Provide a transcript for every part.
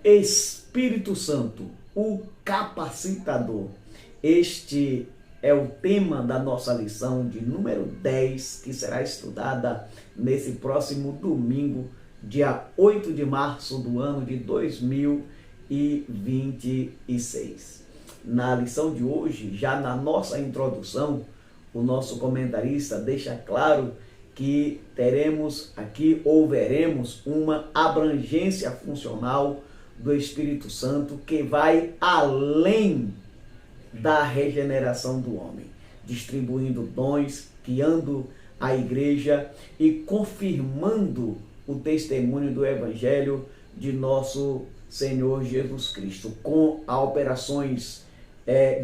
Espírito Santo, o capacitador. Este é o tema da nossa lição de número 10, que será estudada nesse próximo domingo, dia 8 de março do ano de 2026. Na lição de hoje, já na nossa introdução, o nosso comentarista deixa claro que teremos aqui ou veremos uma abrangência funcional do Espírito Santo que vai além da regeneração do homem, distribuindo dons, guiando a igreja e confirmando o testemunho do Evangelho de nosso Senhor Jesus Cristo, com operações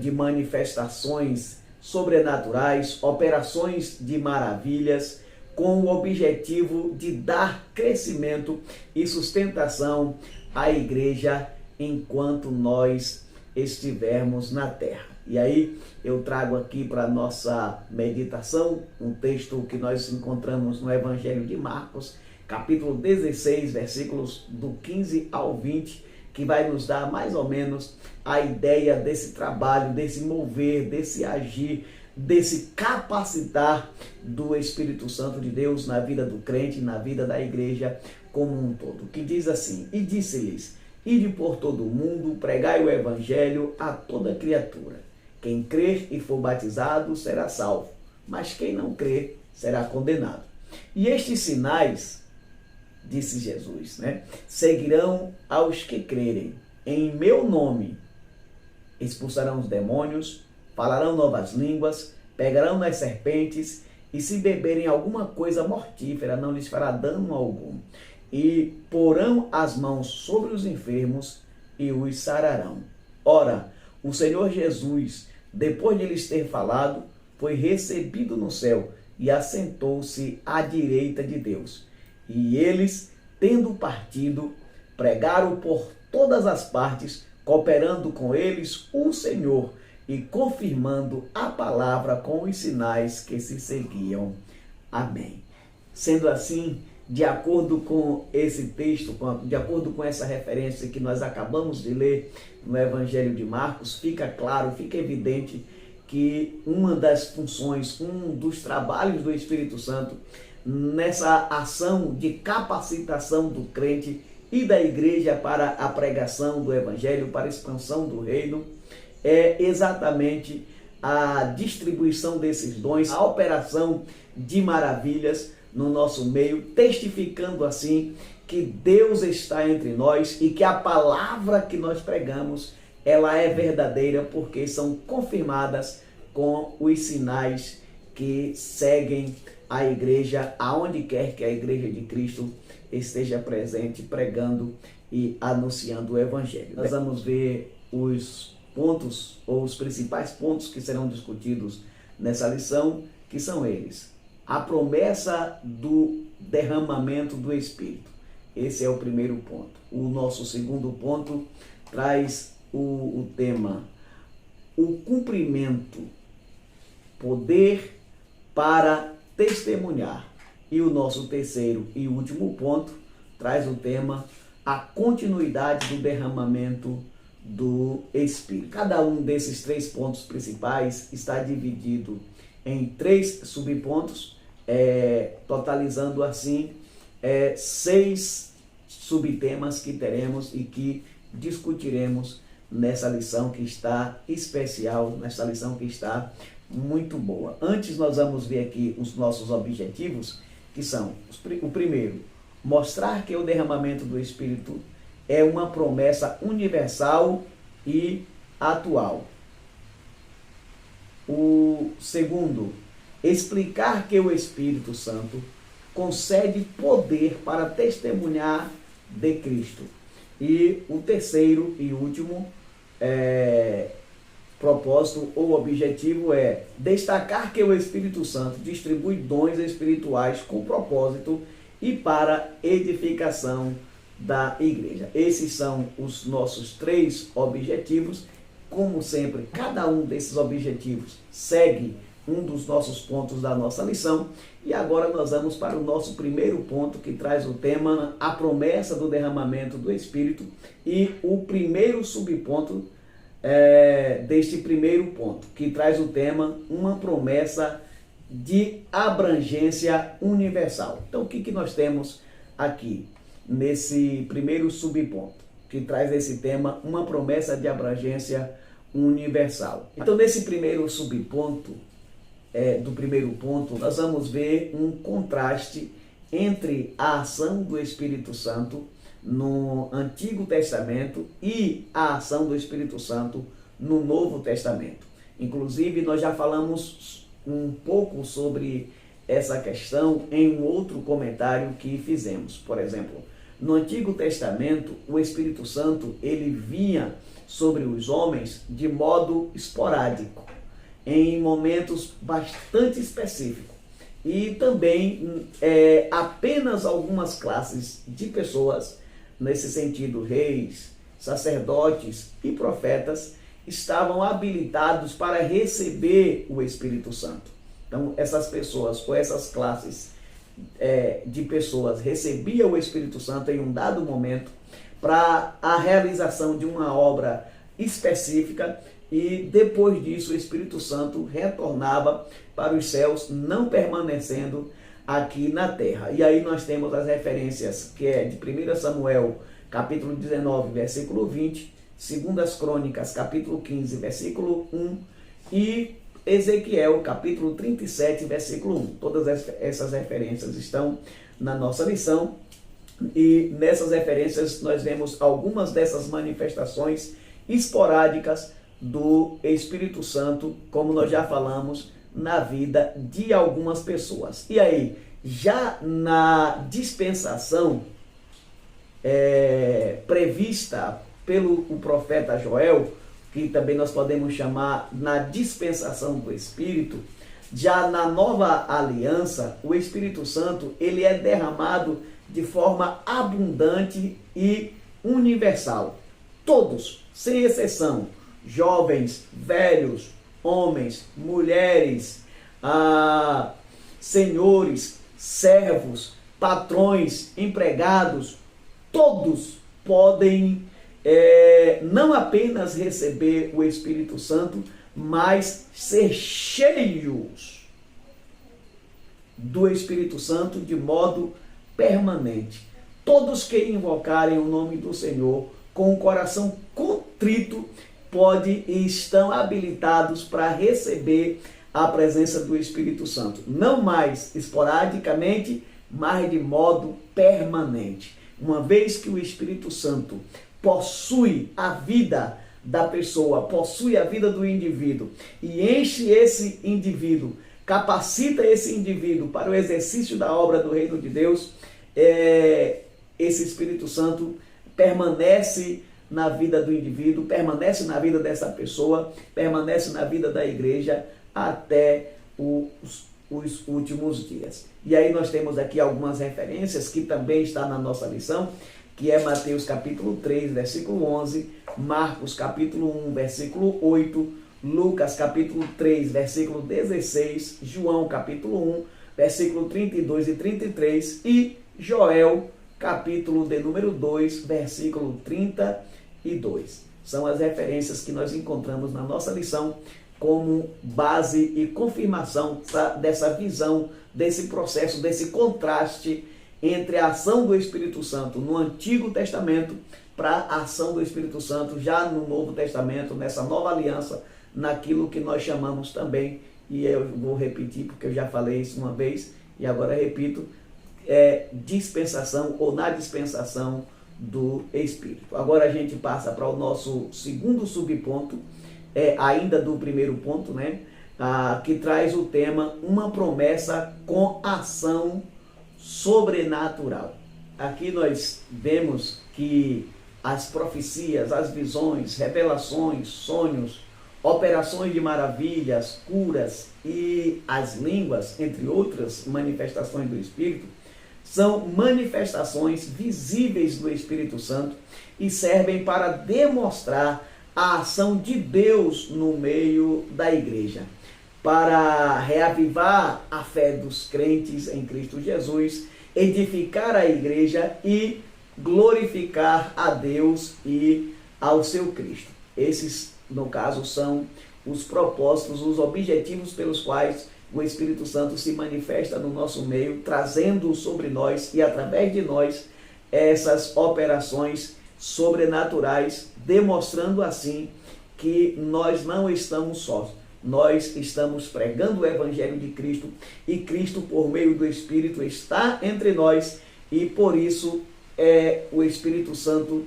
de manifestações sobrenaturais, operações de maravilhas, com o objetivo de dar crescimento e sustentação à igreja enquanto nós estivermos na terra. E aí eu trago aqui para nossa meditação um texto que nós encontramos no Evangelho de Marcos, capítulo 16, versículos do 15 ao 20, que vai nos dar mais ou menos a ideia desse trabalho, desse mover, desse agir, desse capacitar do Espírito Santo de Deus na vida do crente, na vida da igreja como um todo. Que diz assim: e disse-lhes: ide por todo o mundo, pregai o evangelho a toda criatura. Quem crer e for batizado será salvo, mas quem não crer será condenado. E estes sinais, disse Jesus, seguirão aos que crerem. Em meu nome expulsarão os demônios, falarão novas línguas, pegarão nas serpentes, e se beberem alguma coisa mortífera, não lhes fará dano algum. E porão as mãos sobre os enfermos e os sararão. Ora, o Senhor Jesus, depois de lhes ter falado, foi recebido no céu e assentou-se à direita de Deus. E eles, tendo partido, pregaram por todas as partes, cooperando com eles o Senhor e confirmando a palavra com os sinais que se seguiam. Amém. Sendo assim, de acordo com esse texto, de acordo com essa referência que nós acabamos de ler no Evangelho de Marcos, fica claro, fica evidente que uma das funções, um dos trabalhos do Espírito Santo nessa ação de capacitação do crente e da igreja para a pregação do Evangelho, para a expansão do reino, é exatamente a distribuição desses dons, a operação de maravilhas no nosso meio, testificando assim que Deus está entre nós e que a palavra que nós pregamos, ela é verdadeira, porque são confirmadas com os sinais que seguem a igreja, aonde quer que a igreja de Cristo esteja presente, pregando e anunciando o Evangelho. Nós vamos ver os pontos, ou os principais pontos que serão discutidos nessa lição, que são eles: a promessa do derramamento do Espírito. Esse é o primeiro ponto. O nosso segundo ponto traz o tema: o cumprimento, poder para testemunhar. E o nosso terceiro e último ponto traz o tema: a continuidade do derramamento do Espírito. Cada um desses três pontos principais está dividido em 3 subpontos, totalizando assim 6 subtemas que teremos e que discutiremos nessa lição que está especial, nessa lição que está muito boa. Antes nós vamos ver aqui os nossos objetivos, que são: o primeiro, mostrar que o derramamento do Espírito é uma promessa universal e atual. O segundo, explicar que o Espírito Santo concede poder para testemunhar de Cristo. E o terceiro e último propósito ou objetivo é destacar que o Espírito Santo distribui dons espirituais com propósito e para edificação da igreja. Esses são os nossos 3 objetivos. Como sempre, cada um desses objetivos segue um dos nossos pontos da nossa lição. E agora nós vamos para o nosso primeiro ponto, que traz o tema a promessa do derramamento do Espírito, e o primeiro subponto deste primeiro ponto, que traz o tema uma promessa de abrangência universal. Então o que nós temos aqui nesse primeiro subponto, que traz esse tema uma promessa de abrangência universal? Então nesse primeiro subponto, do primeiro ponto, nós vamos ver um contraste entre a ação do Espírito Santo no Antigo Testamento e a ação do Espírito Santo no Novo Testamento. Inclusive, nós já falamos um pouco sobre essa questão em um outro comentário que fizemos. Por exemplo, no Antigo Testamento, o Espírito Santo ele vinha sobre os homens de modo esporádico, em momentos bastante específicos. E também apenas algumas classes de pessoas, nesse sentido, reis, sacerdotes e profetas, estavam habilitados para receber o Espírito Santo. Então, essas pessoas, ou essas classes de pessoas, recebiam o Espírito Santo em um dado momento para a realização de uma obra específica, e depois disso o Espírito Santo retornava para os céus, não permanecendo aqui na terra. E aí nós temos as referências que é de 1 Samuel, capítulo 19, versículo 20, 2 Crônicas, capítulo 15, versículo 1, e Ezequiel, capítulo 37, versículo 1. Todas essas referências estão na nossa lição, e nessas referências nós vemos algumas dessas manifestações esporádicas do Espírito Santo, como nós já falamos, na vida de algumas pessoas. E aí, já na dispensação prevista pelo profeta Joel, que também nós podemos chamar na dispensação do Espírito, já na nova aliança, o Espírito Santo ele é derramado de forma abundante e universal. Todos, sem exceção, jovens, velhos, homens, mulheres, senhores, servos, patrões, empregados, todos podem não apenas receber o Espírito Santo, mas ser cheios do Espírito Santo de modo permanente. Todos que invocarem o nome do Senhor com o coração contrito podem e estão habilitados para receber a presença do Espírito Santo. Não mais esporadicamente, mas de modo permanente. Uma vez que o Espírito Santo possui a vida da pessoa, possui a vida do indivíduo e enche esse indivíduo, capacita esse indivíduo para o exercício da obra do reino de Deus, esse Espírito Santo permanece na vida do indivíduo, permanece na vida dessa pessoa, permanece na vida da igreja até os últimos dias. E aí nós temos aqui algumas referências que também está na nossa lição, que é Mateus capítulo 3, versículo 11, Marcos capítulo 1, versículo 8, Lucas capítulo 3, versículo 16, João capítulo 1, versículo 32 e 33 e Joel capítulo de número 2, versículo 32. São as referências que nós encontramos na nossa lição como base e confirmação dessa visão, desse processo, desse contraste entre a ação do Espírito Santo no Antigo Testamento para a ação do Espírito Santo já no Novo Testamento, nessa nova aliança, naquilo que nós chamamos também, e eu vou repetir porque eu já falei isso uma vez e agora repito, dispensação ou na dispensação do Espírito. Agora a gente passa para o nosso segundo subponto, ainda do primeiro ponto, né? Que traz o tema uma promessa com ação sobrenatural. Aqui nós vemos que as profecias, as visões, revelações, sonhos, operações de maravilhas, curas e as línguas, entre outras manifestações do Espírito, são manifestações visíveis do Espírito Santo e servem para demonstrar a ação de Deus no meio da igreja. para reavivar a fé dos crentes em Cristo Jesus, edificar a igreja e glorificar a Deus e ao seu Cristo. Esses, no caso, são os propósitos, os objetivos pelos quais o Espírito Santo se manifesta no nosso meio, trazendo sobre nós e através de nós essas operações sobrenaturais, demonstrando assim que nós não estamos sós. Nós estamos pregando o Evangelho de Cristo e Cristo, por meio do Espírito, está entre nós e por isso o Espírito Santo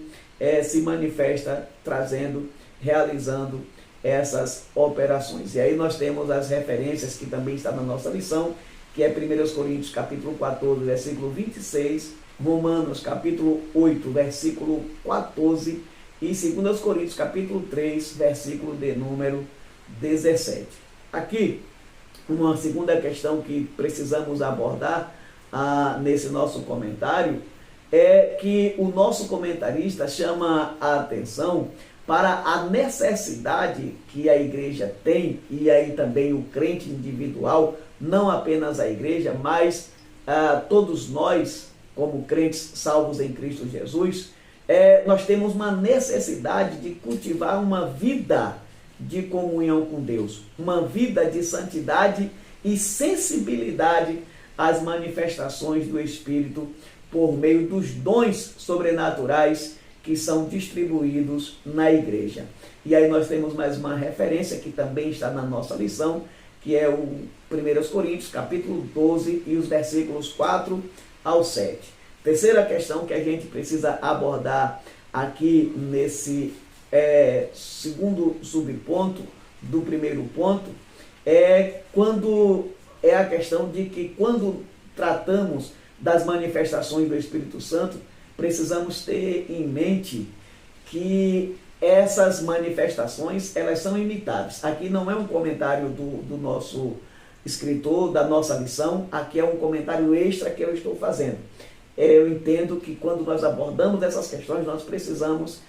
se manifesta trazendo, realizando essas operações. E aí nós temos as referências que também está na nossa lição, que é 1 Coríntios capítulo 14, versículo 26, Romanos capítulo 8, versículo 14 e 2 Coríntios capítulo 3, versículo de número 17. Aqui, uma segunda questão que precisamos abordar nesse nosso comentário é que o nosso comentarista chama a atenção para a necessidade que a igreja tem, e aí também o crente individual, não apenas a igreja, mas todos nós, como crentes salvos em Cristo Jesus, nós temos uma necessidade de cultivar uma vida de comunhão com Deus, uma vida de santidade e sensibilidade às manifestações do Espírito por meio dos dons sobrenaturais que são distribuídos na igreja. E aí nós temos mais uma referência que também está na nossa lição, que é o 1 Coríntios, capítulo 12, e os versículos 4 ao 7. Terceira questão que a gente precisa abordar aqui nesse segundo subponto do primeiro ponto é a questão de que quando tratamos das manifestações do Espírito Santo, precisamos ter em mente que essas manifestações, elas são imitáveis. Aqui não é um comentário do nosso escritor, da nossa lição, aqui é um comentário extra que eu estou fazendo. Eu entendo que quando nós abordamos essas questões, nós precisamos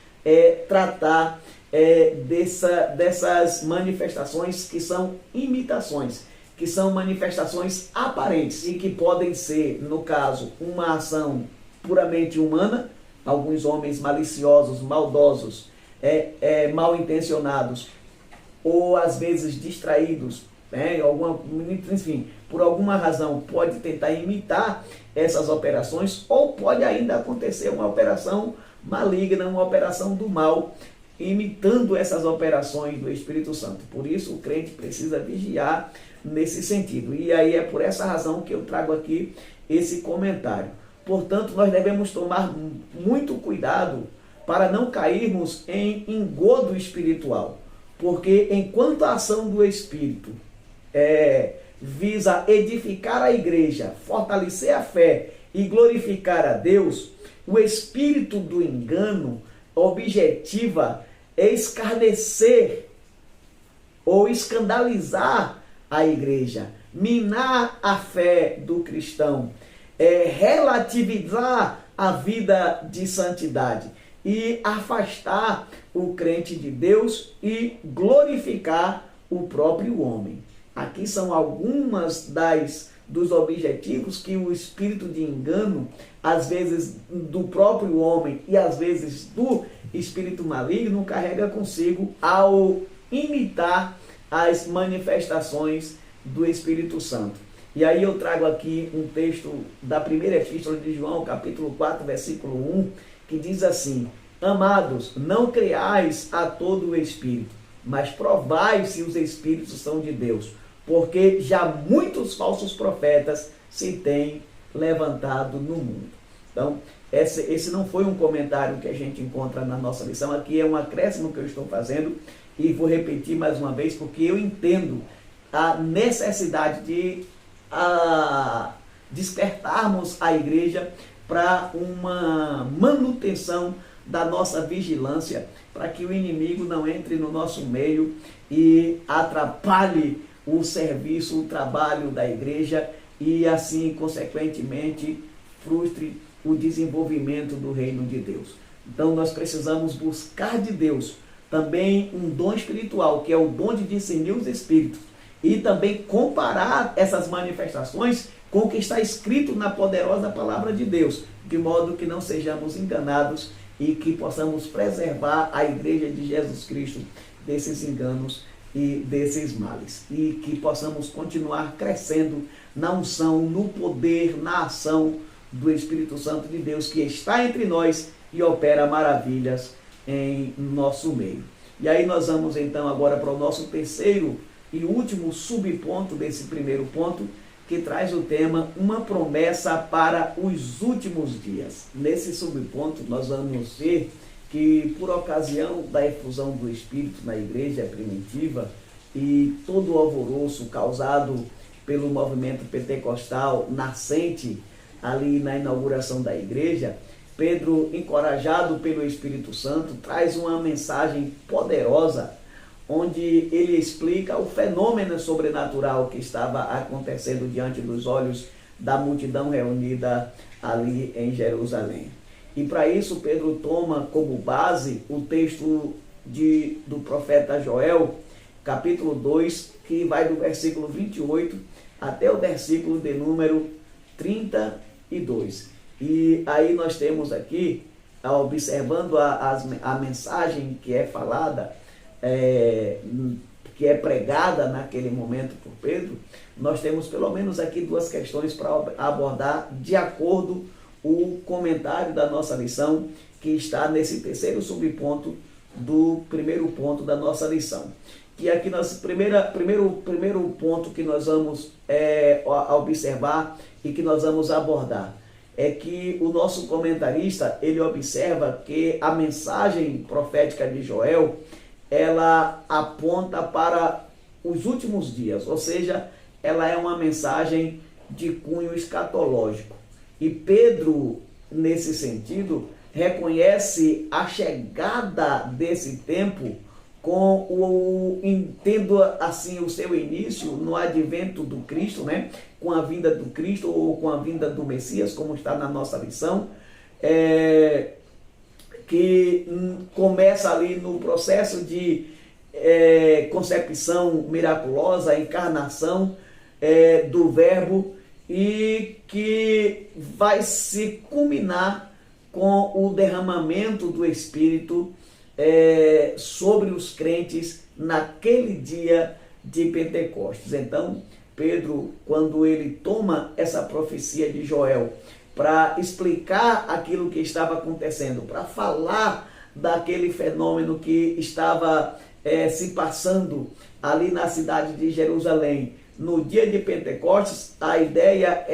tratar dessas manifestações que são imitações, que são manifestações aparentes e que podem ser, no caso, uma ação puramente humana, alguns homens maliciosos, maldosos, mal intencionados, ou às vezes distraídos, enfim, por alguma razão pode tentar imitar essas operações, ou pode ainda acontecer uma operação maligna, uma operação do mal, imitando essas operações do Espírito Santo. Por isso o crente precisa vigiar nesse sentido. E aí é por essa razão que eu trago aqui esse comentário. Portanto, nós devemos tomar muito cuidado para não cairmos em engodo espiritual. Porque enquanto a ação do Espírito visa edificar a igreja, fortalecer a fé e glorificar a Deus, o espírito do engano objetiva escarnecer ou escandalizar a igreja, minar a fé do cristão, relativizar a vida de santidade e afastar o crente de Deus e glorificar o próprio homem. Aqui são algumas dos objetivos que o espírito de engano, às vezes do próprio homem e às vezes do espírito maligno, carrega consigo ao imitar as manifestações do Espírito Santo. E aí eu trago aqui um texto da primeira epístola de João, capítulo 4, versículo 1, que diz assim: Amados, não creais a todo o espírito, mas provai se os espíritos são de Deus, porque já muitos falsos profetas se têm levantado no mundo. Então, esse não foi um comentário que a gente encontra na nossa lição, aqui é um acréscimo que eu estou fazendo, e vou repetir mais uma vez, porque eu entendo a necessidade de despertarmos a igreja para uma manutenção da nossa vigilância, para que o inimigo não entre no nosso meio e atrapalhe o serviço, o trabalho da igreja e assim, consequentemente, frustre o desenvolvimento do reino de Deus. Então nós precisamos buscar de Deus também um dom espiritual, que é o dom de discernir os espíritos, e também comparar essas manifestações com o que está escrito na poderosa palavra de Deus, de modo que não sejamos enganados e que possamos preservar a igreja de Jesus Cristo desses enganos e desses males, e que possamos continuar crescendo na unção, no poder, na ação do Espírito Santo de Deus, que está entre nós e opera maravilhas em nosso meio. E aí nós vamos então agora para o nosso terceiro e último subponto desse primeiro ponto, que traz o tema uma promessa para os últimos dias. Nesse subponto nós vamos ver que por ocasião da efusão do Espírito na igreja primitiva e todo o alvoroço causado pelo movimento pentecostal nascente ali na inauguração da igreja, Pedro, encorajado pelo Espírito Santo, traz uma mensagem poderosa, onde ele explica o fenômeno sobrenatural que estava acontecendo diante dos olhos da multidão reunida ali em Jerusalém. E para isso Pedro toma como base o texto do profeta Joel, capítulo 2, que vai do versículo 28 até o versículo de número 32. E aí nós temos aqui, observando a mensagem que é falada, que é pregada naquele momento por Pedro, nós temos pelo menos aqui duas questões para abordar de acordo o comentário da nossa lição, que está nesse terceiro subponto do primeiro ponto da nossa lição. E aqui primeiro ponto que nós vamos observar e que nós vamos abordar é que o nosso comentarista, ele observa que a mensagem profética de Joel, ela aponta para os últimos dias, ou seja, ela é uma mensagem de cunho escatológico. E Pedro, nesse sentido, reconhece a chegada desse tempo entendo assim, o seu início no advento do Cristo, né? Com a vinda do Cristo ou com a vinda do Messias, como está na nossa lição, que começa ali no processo de concepção miraculosa, encarnação do Verbo, e que vai se culminar com o derramamento do Espírito sobre os crentes naquele dia de Pentecostes. Então, Pedro, quando ele toma essa profecia de Joel para explicar aquilo que estava acontecendo, para falar daquele fenômeno que estava se passando ali na cidade de Jerusalém, no dia de Pentecostes, a ideia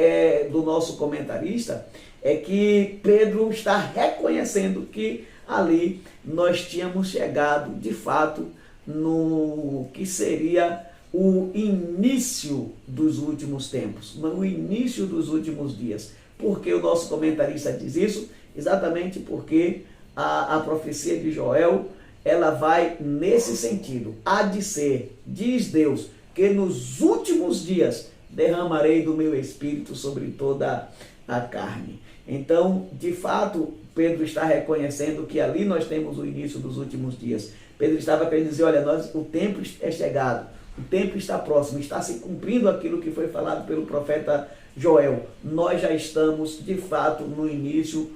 do nosso comentarista é que Pedro está reconhecendo que ali nós tínhamos chegado, de fato, no que seria o início dos últimos tempos, no início dos últimos dias. Por que o nosso comentarista diz isso? Exatamente porque a profecia de Joel, ela vai nesse sentido. Há de ser, diz Deus, que nos últimos dias derramarei do meu espírito sobre toda a carne. Então, de fato, Pedro está reconhecendo que ali nós temos o início dos últimos dias. Pedro estava querendo dizer, olha, o tempo é chegado, o tempo está próximo, está se cumprindo aquilo que foi falado pelo profeta Joel. Nós já estamos, de fato, no início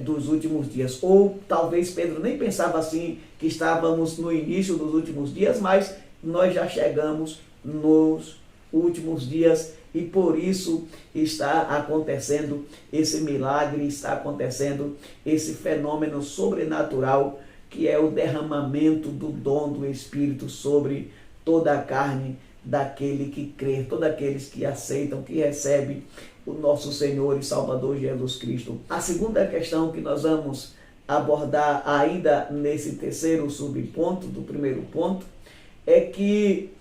dos últimos dias. Ou talvez Pedro nem pensava assim, que estávamos no início dos últimos dias, mas nós já chegamos nos últimos dias e por isso está acontecendo esse milagre, está acontecendo esse fenômeno sobrenatural que é o derramamento do dom do Espírito sobre toda a carne daquele que crê, todos aqueles que aceitam, que recebem o nosso Senhor e Salvador Jesus Cristo. A segunda questão que nós vamos abordar ainda nesse terceiro subponto do primeiro ponto é que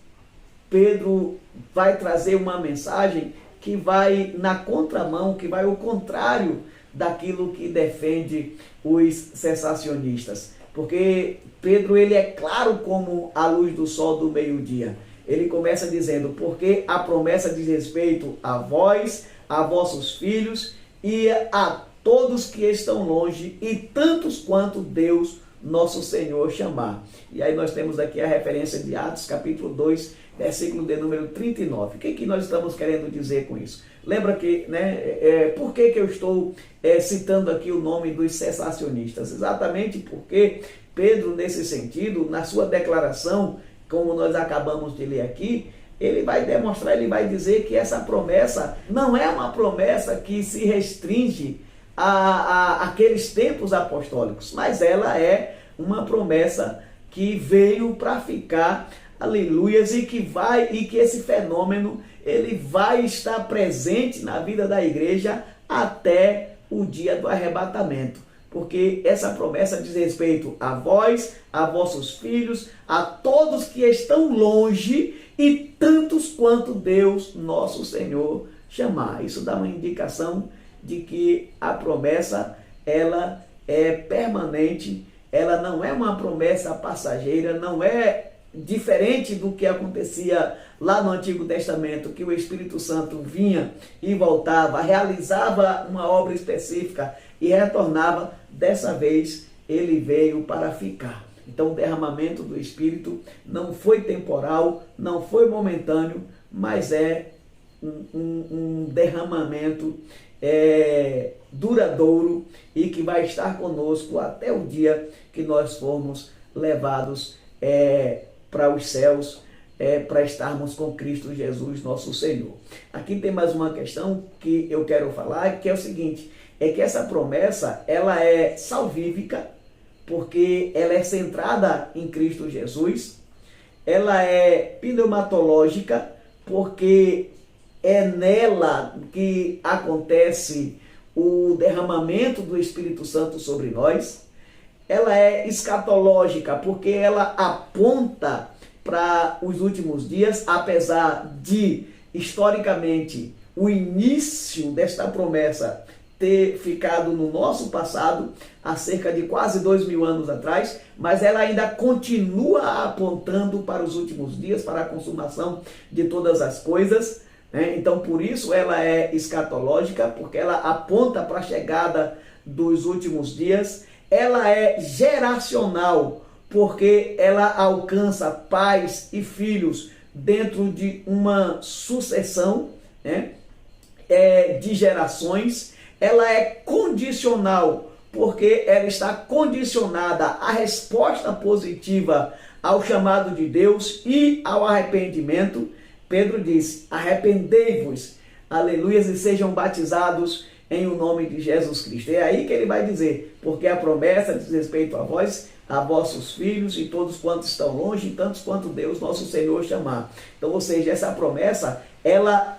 Pedro vai trazer uma mensagem que vai na contramão, que vai ao contrário daquilo que defende os cessacionistas. Porque Pedro, ele é claro como a luz do sol do meio-dia. Ele começa dizendo, porque a promessa diz respeito a vós, a vossos filhos e a todos que estão longe e tantos quanto Deus, nosso Senhor, chamar. E aí nós temos aqui a referência de Atos capítulo 2, versículo de número 39. O que nós estamos querendo dizer com isso? Lembra que, por que eu estou citando aqui o nome dos cessacionistas? Exatamente porque Pedro, nesse sentido, na sua declaração, como nós acabamos de ler aqui, ele vai demonstrar, ele vai dizer que essa promessa não é uma promessa que se restringe aqueles tempos apostólicos, mas ela é uma promessa que veio para ficar, aleluias, e que esse fenômeno ele vai estar presente na vida da igreja até o dia do arrebatamento, porque essa promessa diz respeito a vós, a vossos filhos, a todos que estão longe e tantos quanto Deus nosso Senhor chamar. Isso dá uma indicação de que a promessa ela é permanente, ela não é uma promessa passageira, não é diferente do que acontecia lá no Antigo Testamento, que o Espírito Santo vinha e voltava, realizava uma obra específica e retornava. Dessa vez ele veio para ficar. Então o derramamento do Espírito não foi temporal, não foi momentâneo, mas é um derramamento duradouro e que vai estar conosco até o dia que nós formos levados para os céus, para estarmos com Cristo Jesus, nosso Senhor. Aqui tem mais uma questão que eu quero falar, que é o seguinte, é que essa promessa, ela é salvífica, porque ela é centrada em Cristo Jesus, ela é pneumatológica, porque é nela que acontece o derramamento do Espírito Santo sobre nós. Ela é escatológica, porque ela aponta para os últimos dias, apesar de, historicamente, o início desta promessa ter ficado no nosso passado, há cerca de quase 2000 anos atrás, mas ela ainda continua apontando para os últimos dias, para a consumação de todas as coisas. Então, por isso ela é escatológica, porque ela aponta para a chegada dos últimos dias. Ela é geracional, porque ela alcança pais e filhos dentro de uma sucessão de gerações. Ela é condicional, porque ela está condicionada à resposta positiva ao chamado de Deus e ao arrependimento. Pedro diz, arrependei-vos, aleluias, e sejam batizados em o nome de Jesus Cristo. É aí que ele vai dizer, porque a promessa diz respeito a vós, a vossos filhos e todos quantos estão longe, e tantos quanto Deus nosso Senhor chamar. Então, ou seja, essa promessa, ela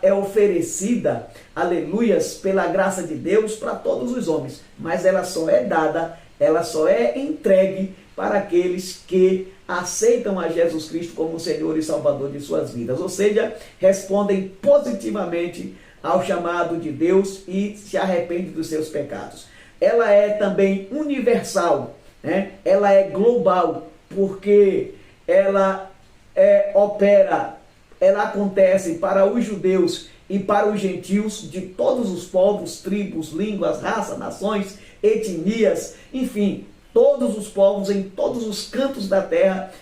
é oferecida, aleluias, pela graça de Deus para todos os homens, mas ela só é dada, ela só é entregue para aqueles que aceitam a Jesus Cristo como Senhor e Salvador de suas vidas, ou seja, respondem positivamente ao chamado de Deus e se arrependem dos seus pecados. Ela é também universal, ela é global, porque ela opera, ela acontece para os judeus e para os gentios de todos os povos, tribos, línguas, raças, nações, etnias, enfim, todos os povos em todos os cantos da terra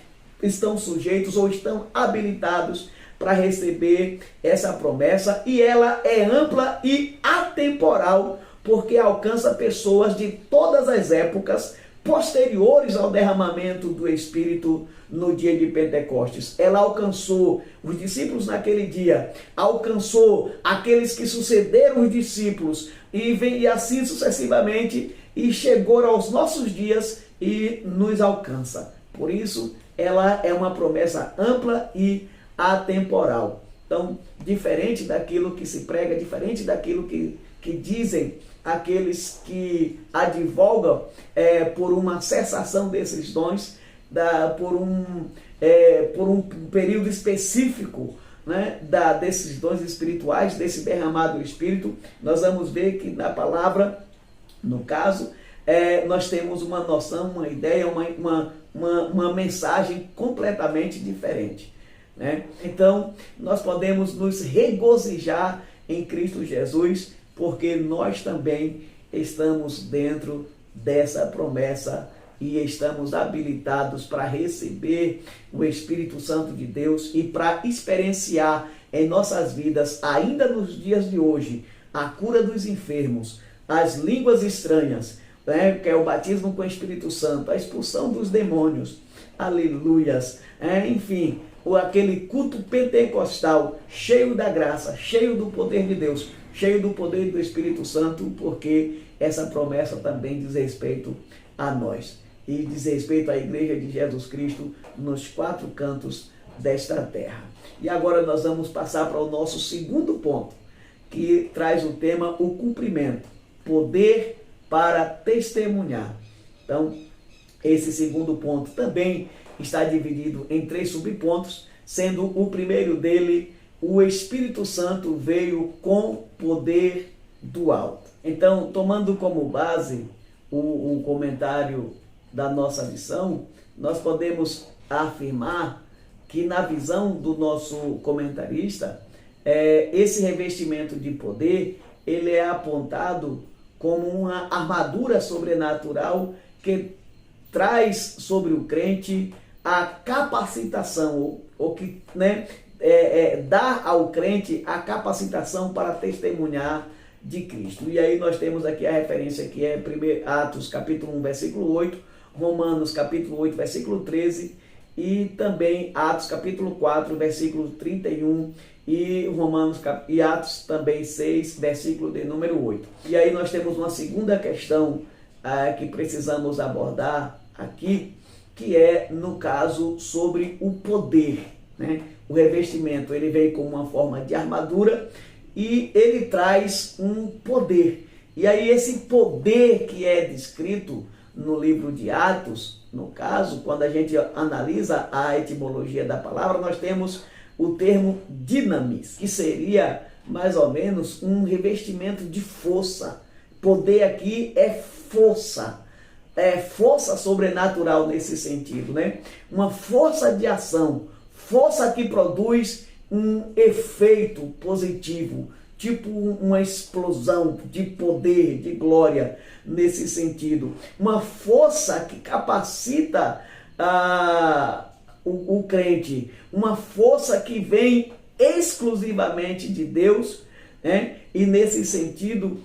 estão sujeitos ou estão habilitados para receber essa promessa, e ela é ampla e atemporal, porque alcança pessoas de todas as épocas posteriores ao derramamento do Espírito no dia de Pentecostes. Ela alcançou os discípulos naquele dia, alcançou aqueles que sucederam os discípulos, e assim sucessivamente, e chegou aos nossos dias e nos alcança. Por isso, ela é uma promessa ampla e atemporal. Então, diferente daquilo que se prega, diferente daquilo que dizem aqueles que advogam por uma cessação desses dons, por um período específico, desses dons espirituais, desse derramado do Espírito, nós vamos ver que na palavra, no caso, nós temos uma noção, uma ideia, uma mensagem completamente diferente. Então, nós podemos nos regozijar em Cristo Jesus, porque nós também estamos dentro dessa promessa e estamos habilitados para receber o Espírito Santo de Deus e para experienciar em nossas vidas, ainda nos dias de hoje, a cura dos enfermos, as línguas estranhas, né, que é o batismo com o Espírito Santo, a expulsão dos demônios, aleluias, enfim, aquele culto pentecostal, cheio da graça, cheio do poder de Deus, cheio do poder do Espírito Santo, porque essa promessa também diz respeito a nós, e diz respeito à Igreja de Jesus Cristo nos 4 cantos desta terra. E agora nós vamos passar para o nosso segundo ponto, que traz o tema o cumprimento, poder para testemunhar. Então, esse segundo ponto também está dividido em 3 subpontos, sendo o primeiro dele, o Espírito Santo veio com poder do alto. Então, tomando como base o comentário da nossa lição, nós podemos afirmar que na visão do nosso comentarista, esse revestimento de poder, ele é apontado como uma armadura sobrenatural que traz sobre o crente a capacitação, ou que dá ao crente a capacitação para testemunhar de Cristo. E aí nós temos aqui a referência que é Atos capítulo 1, versículo 8, Romanos capítulo 8, versículo 13, e também Atos capítulo 4, versículo 31, e Atos também 6, versículo de número 8. E aí nós temos uma segunda questão que precisamos abordar aqui, que é, no caso, sobre o poder, né? O revestimento, ele vem com uma forma de armadura e ele traz um poder. E aí esse poder que é descrito no livro de Atos, no caso, quando a gente analisa a etimologia da palavra, nós temos o termo dinamis, que seria mais ou menos um revestimento de força. Poder aqui é força. É força sobrenatural nesse sentido, né? Uma força de ação, força que produz um efeito positivo, tipo uma explosão de poder, de glória nesse sentido. Uma força que capacita o crente, uma força que vem exclusivamente de Deus, né? E nesse sentido,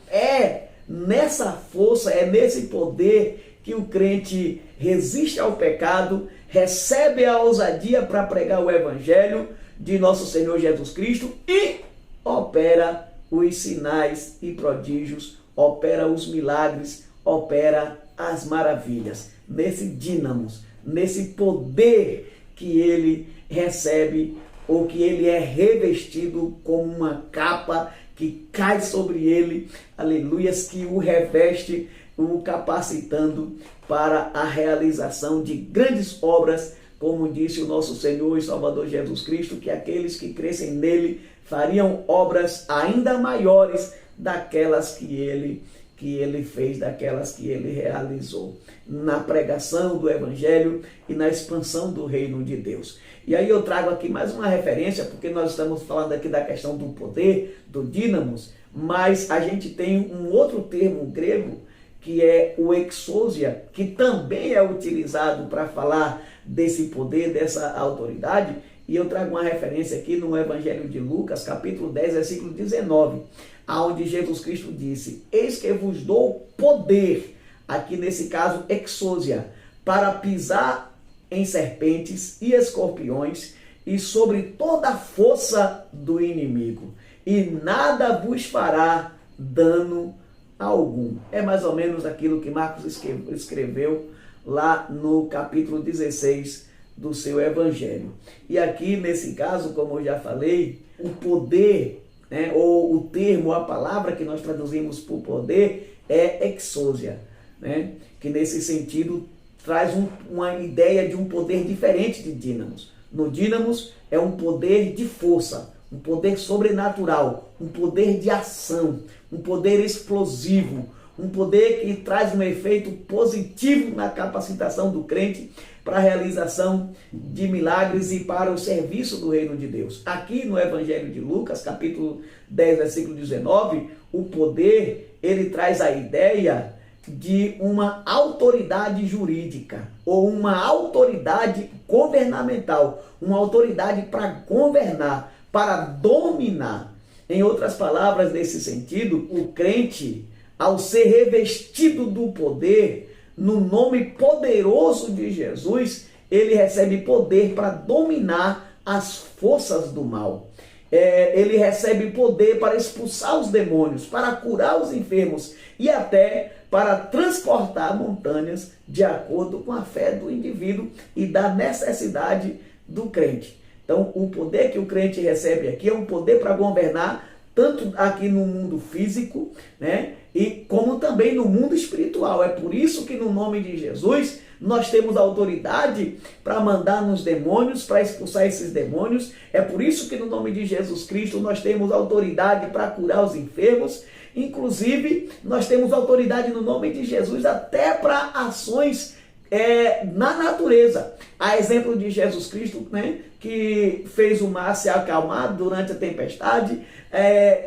nessa força, nesse poder que o crente resiste ao pecado, recebe a ousadia para pregar o Evangelho de nosso Senhor Jesus Cristo e opera os sinais e prodígios, opera os milagres, opera as maravilhas, nesse dínamos, nesse poder que ele recebe, ou que ele é revestido como uma capa que cai sobre ele, aleluias, que o reveste, o capacitando para a realização de grandes obras, como disse o nosso Senhor e Salvador Jesus Cristo, que aqueles que crescem nele fariam obras ainda maiores daquelas que ele fez, daquelas que ele realizou, na pregação do Evangelho e na expansão do reino de Deus. E aí eu trago aqui mais uma referência, porque nós estamos falando aqui da questão do poder, do dínamos, mas a gente tem um outro termo grego, que é o exousia, que também é utilizado para falar desse poder, dessa autoridade, e eu trago uma referência aqui no Evangelho de Lucas, capítulo 10, versículo 19, onde Jesus Cristo disse: eis que vos dou poder, aqui nesse caso exousia, para pisar em serpentes e escorpiões e sobre toda a força do inimigo, e nada vos fará dano algum. É mais ou menos aquilo que Marcos escreveu lá no capítulo 16 do seu Evangelho. E aqui, nesse caso, como eu já falei, o poder, né, ou o termo, a palavra que nós traduzimos por poder é exousia, né, que nesse sentido traz uma ideia de um poder diferente de dínamos. No dínamos é um poder de força, um poder sobrenatural, um poder de ação, um poder explosivo, um poder que traz um efeito positivo na capacitação do crente para a realização de milagres e para o serviço do reino de Deus. Aqui no Evangelho de Lucas, capítulo 10, versículo 19, o poder, ele traz a ideia de uma autoridade jurídica ou uma autoridade governamental, uma autoridade para governar, para dominar. Em outras palavras, nesse sentido, o crente, ao ser revestido do poder, no nome poderoso de Jesus, ele recebe poder para dominar as forças do mal. Ele recebe poder para expulsar os demônios, para curar os enfermos e até para transportar montanhas de acordo com a fé do indivíduo e da necessidade do crente. Então, o poder que o crente recebe aqui é um poder para governar tanto aqui no mundo físico, né, e como também no mundo espiritual. É por isso que no nome de Jesus nós temos autoridade para mandar nos demônios, para expulsar esses demônios. É por isso que no nome de Jesus Cristo nós temos autoridade para curar os enfermos. Inclusive, nós temos autoridade no nome de Jesus até para ações na natureza. A exemplo de Jesus Cristo, né, que fez o mar se acalmar durante a tempestade,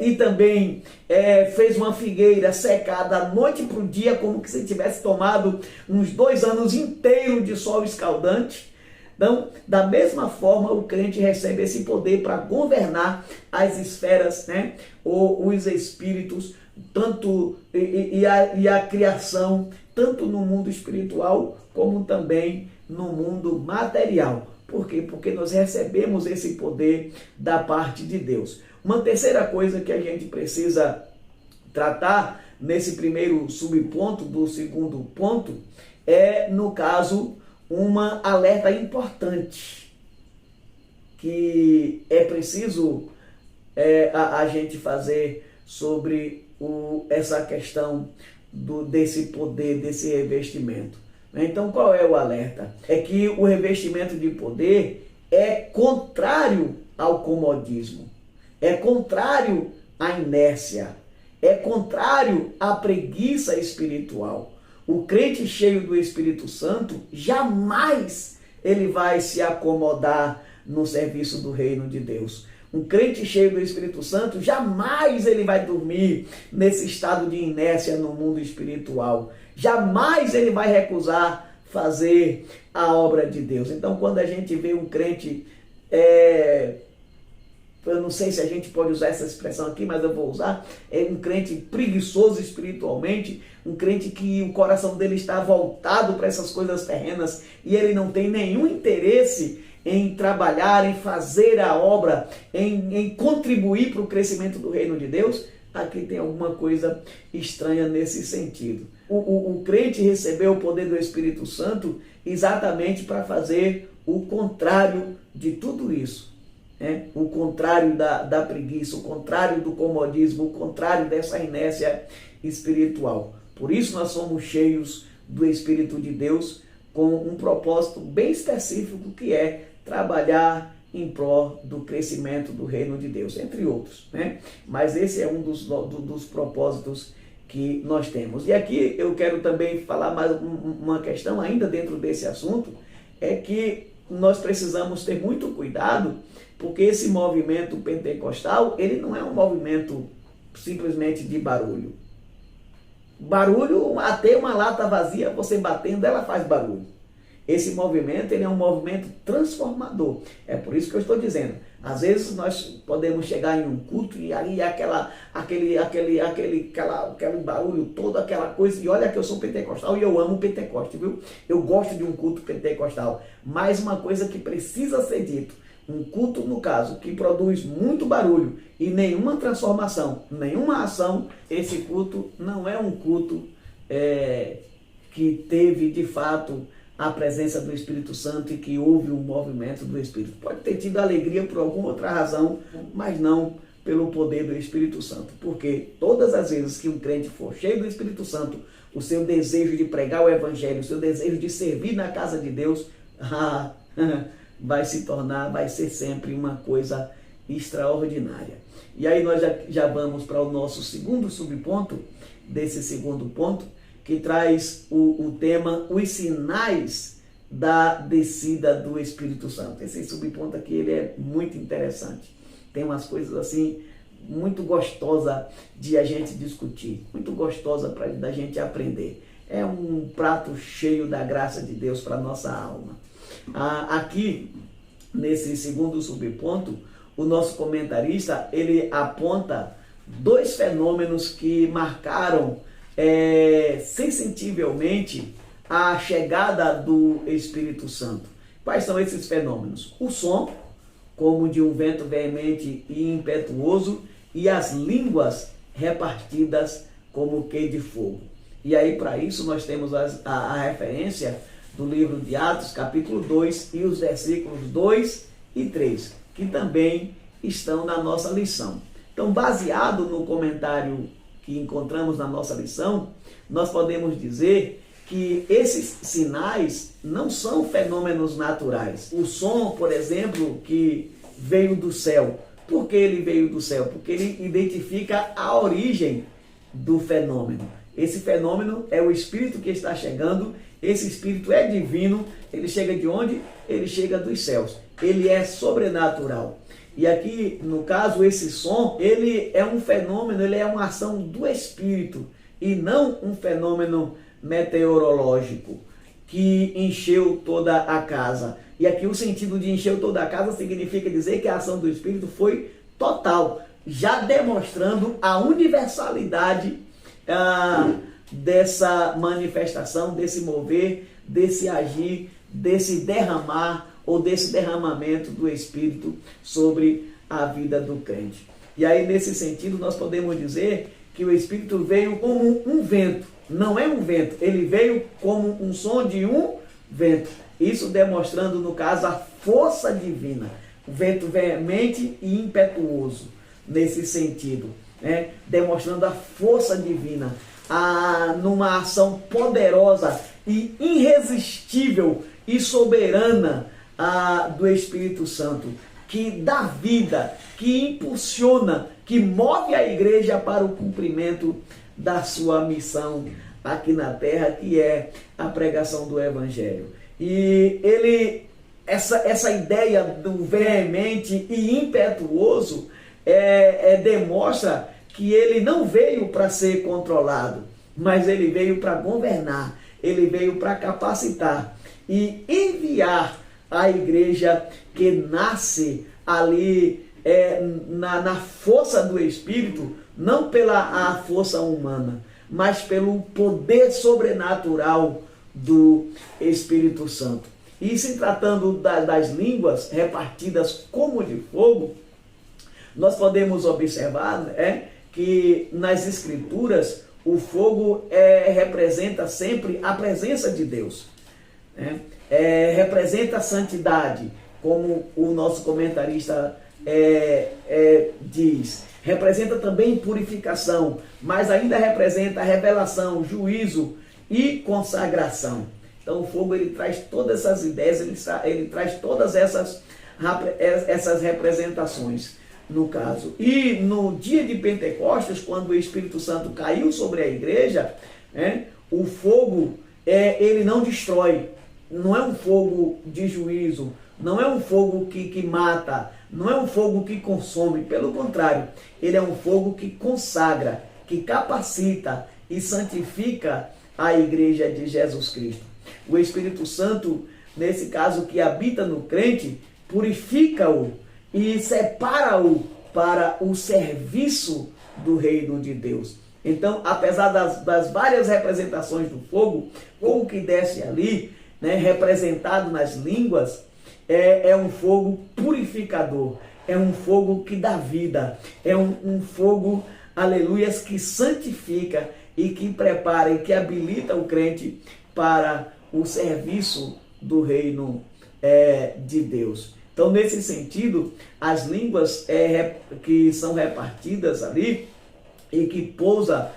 e também fez uma figueira secar da noite para o dia, como que se tivesse tomado uns 2 anos inteiros de sol escaldante. Então, da mesma forma, o crente recebe esse poder para governar as esferas, né, ou os espíritos, tanto e a criação, tanto no mundo espiritual como também no mundo material. Por quê? Porque nós recebemos esse poder da parte de Deus. Uma terceira coisa que a gente precisa tratar nesse primeiro subponto do segundo ponto é, no caso, uma alerta importante que é preciso a gente fazer sobre essa questão desse poder, desse revestimento. Então, qual é o alerta? É que o revestimento de poder é contrário ao comodismo, é contrário à inércia, é contrário à preguiça espiritual. O crente cheio do Espírito Santo, jamais ele vai se acomodar no serviço do reino de Deus. Um crente cheio do Espírito Santo, jamais ele vai dormir nesse estado de inércia no mundo espiritual. Jamais ele vai recusar fazer a obra de Deus. Então, quando a gente vê um crente, eu não sei se a gente pode usar essa expressão aqui, mas eu vou usar, é um crente preguiçoso espiritualmente, um crente que o coração dele está voltado para essas coisas terrenas e ele não tem nenhum interesse em trabalhar, em fazer a obra, em contribuir para o crescimento do reino de Deus. Aqui tem alguma coisa estranha nesse sentido. O crente recebeu o poder do Espírito Santo exatamente para fazer o contrário de tudo isso. O contrário da preguiça, o contrário do comodismo, o contrário dessa inércia espiritual. Por isso nós somos cheios do Espírito de Deus com um propósito bem específico, que é trabalhar em prol do crescimento do reino de Deus, entre outros, né? Mas esse é um dos propósitos que nós temos. E aqui eu quero também falar mais uma questão ainda dentro desse assunto, é que nós precisamos ter muito cuidado, porque esse movimento pentecostal, ele não é um movimento simplesmente de barulho. Barulho, até uma lata vazia, você batendo, ela faz barulho. Esse movimento, ele é um movimento transformador. É por isso que eu estou dizendo. Às vezes nós podemos chegar em um culto e ali aquele barulho todo, aquela coisa. E olha que eu sou pentecostal e eu amo Pentecoste, viu? Eu gosto de um culto pentecostal. Mas uma coisa que precisa ser dito. Um culto, no caso, que produz muito barulho e nenhuma transformação, nenhuma ação, esse culto não é um culto que teve, de fato, a presença do Espírito Santo e que houve um movimento do Espírito. Pode ter tido alegria por alguma outra razão, mas não pelo poder do Espírito Santo. Porque todas as vezes que um crente for cheio do Espírito Santo, o seu desejo de pregar o Evangelho, o seu desejo de servir na casa de Deus, vai ser sempre uma coisa extraordinária. E aí nós já vamos para o nosso segundo subponto, desse segundo ponto, que traz o tema, os sinais da descida do Espírito Santo. Esse subponto aqui, ele é muito interessante. Tem umas coisas assim, muito gostosa de a gente discutir, muito gostosa da gente aprender. é um prato cheio da graça de Deus para a nossa alma. Aqui, nesse segundo subponto, o nosso comentarista, ele aponta dois fenômenos que marcaram sensivelmente a chegada do Espírito Santo. Quais são esses fenômenos? O som, como de um vento veemente e impetuoso, e as línguas repartidas como que de fogo. E aí, para isso, nós temos a referência do livro de Atos, capítulo 2, e os versículos 2 e 3, que também estão na nossa lição. Então, baseado no comentário que encontramos na nossa lição, nós podemos dizer que esses sinais não são fenômenos naturais. O som, por exemplo, que veio do céu. Por que ele veio do céu? Porque ele identifica a origem do fenômeno. Esse fenômeno é o Espírito que está chegando. Esse Espírito é divino. Ele chega de onde? Ele chega dos céus. Ele é sobrenatural. E aqui, no caso, esse som, ele é um fenômeno, ele é uma ação do Espírito e não um fenômeno meteorológico que encheu toda a casa. E aqui o sentido de encher toda a casa significa dizer que a ação do Espírito foi total, já demonstrando a universalidade dessa manifestação, desse mover, desse agir, desse derramar ou desse derramamento do Espírito sobre a vida do crente. E aí, nesse sentido, nós podemos dizer que o Espírito veio como um vento. Não é um vento, ele veio como um som de um vento. Isso demonstrando, no caso, a força divina. O vento veemente e impetuoso, nesse sentido, né? Demonstrando a força divina, numa ação poderosa e irresistível e soberana do Espírito Santo, que dá vida, que impulsiona, que move a igreja para o cumprimento da sua missão aqui na terra, que é a pregação do Evangelho. E essa ideia do veemente e impetuoso demonstra que ele não veio para ser controlado, mas ele veio para governar, ele veio para capacitar e enviar a igreja que nasce ali na força do Espírito, não pela força humana, mas pelo poder sobrenatural do Espírito Santo. E se tratando das línguas repartidas como de fogo, nós podemos observar que nas Escrituras o fogo representa sempre a presença de Deus, representa a santidade, como o nosso comentarista diz. Representa também purificação, mas ainda representa revelação, juízo e consagração. Então o fogo ele traz todas essas ideias, ele traz todas essas representações no caso. E no dia de Pentecostes, quando o Espírito Santo caiu sobre a igreja, o fogo ele não destrói, não é um fogo de juízo, não é um fogo que mata, não é um fogo que consome, pelo contrário, ele é um fogo que consagra, que capacita e santifica a igreja de Jesus Cristo. O Espírito Santo, nesse caso que habita no crente, purifica-o e separa-o para o serviço do reino de Deus. Então, apesar das várias representações do fogo, o que desce ali, representado nas línguas, é um fogo purificador, é um fogo que dá vida, é um fogo, aleluias, que santifica e que prepara e que habilita o crente para o serviço do reino de Deus. Então, nesse sentido, as línguas que são repartidas ali e que pousa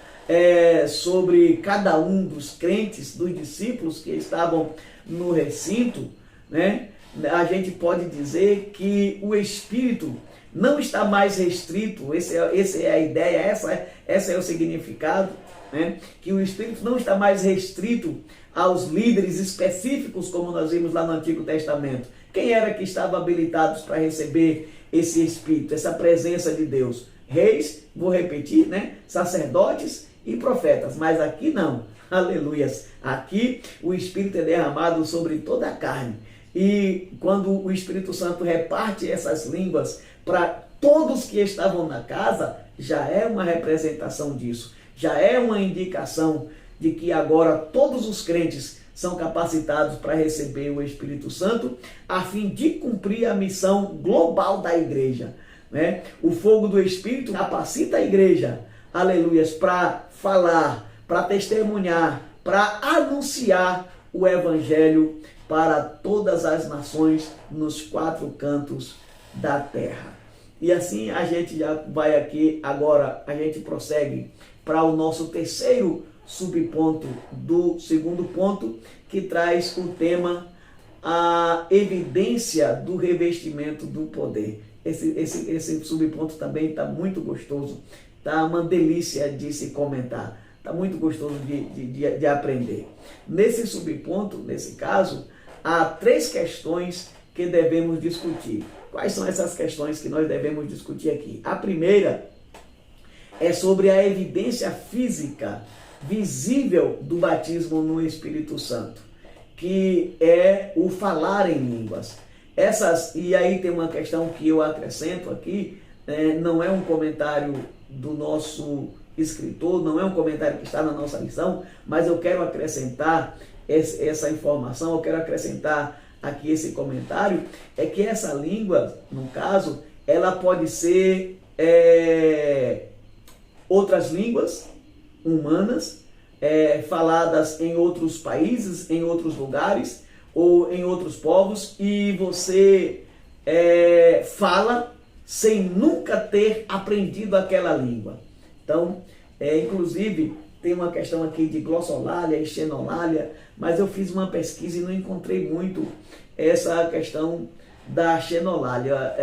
sobre cada um dos crentes, dos discípulos que estavam no recinto, a gente pode dizer que o Espírito não está mais restrito, essa é a ideia, essa é o significado, que o Espírito não está mais restrito aos líderes específicos, como nós vimos lá no Antigo Testamento. Quem era que estava habilitados para receber esse Espírito, essa presença de Deus? Reis, vou repetir, sacerdotes e profetas. Mas aqui não. Aleluias. Aqui o Espírito é derramado sobre toda a carne. E quando o Espírito Santo reparte essas línguas para todos que estavam na casa, já é uma representação disso. Já é uma indicação de que agora todos os crentes são capacitados para receber o Espírito Santo, a fim de cumprir a missão global da igreja, né? O fogo do Espírito capacita a igreja, aleluias, para falar, para testemunhar, para anunciar o Evangelho para todas as nações nos 4 cantos da terra. E assim a gente já vai aqui, agora a gente prossegue para o nosso terceiro subponto do segundo ponto, que traz o tema a evidência do revestimento do poder. Esse subponto também está muito gostoso, está uma delícia de se comentar, está muito gostoso de aprender. Nesse subponto, nesse caso, há 3 questões que devemos discutir. Quais são essas questões que nós devemos discutir aqui? A primeira é sobre a evidência física visível do batismo no Espírito Santo, que é o falar em línguas. E aí tem uma questão que eu acrescento aqui, não é um comentário do nosso escritor, não é um comentário que está na nossa lição, mas eu quero acrescentar essa informação, eu quero acrescentar aqui esse comentário, é que essa língua, no caso, ela pode ser outras línguas humanas, faladas em outros países, em outros lugares ou em outros povos, e você fala sem nunca ter aprendido aquela língua. Então, inclusive, tem uma questão aqui de glossolalia e xenolalia, mas eu fiz uma pesquisa e não encontrei muito essa questão da xenolalia.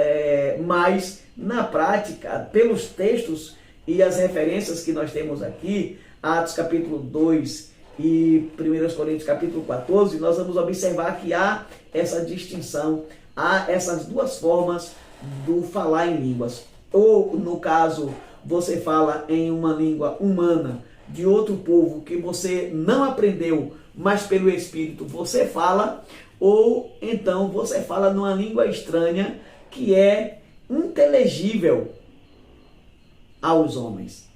Mas, na prática, pelos textos e as referências que nós temos aqui, Atos capítulo 2 e 1 Coríntios capítulo 14, nós vamos observar que há essa distinção, há essas 2 formas do falar em línguas. Ou, no caso, você fala em uma língua humana de outro povo que você não aprendeu, mas pelo Espírito você fala, ou então você fala numa língua estranha que é inteligível aos homens.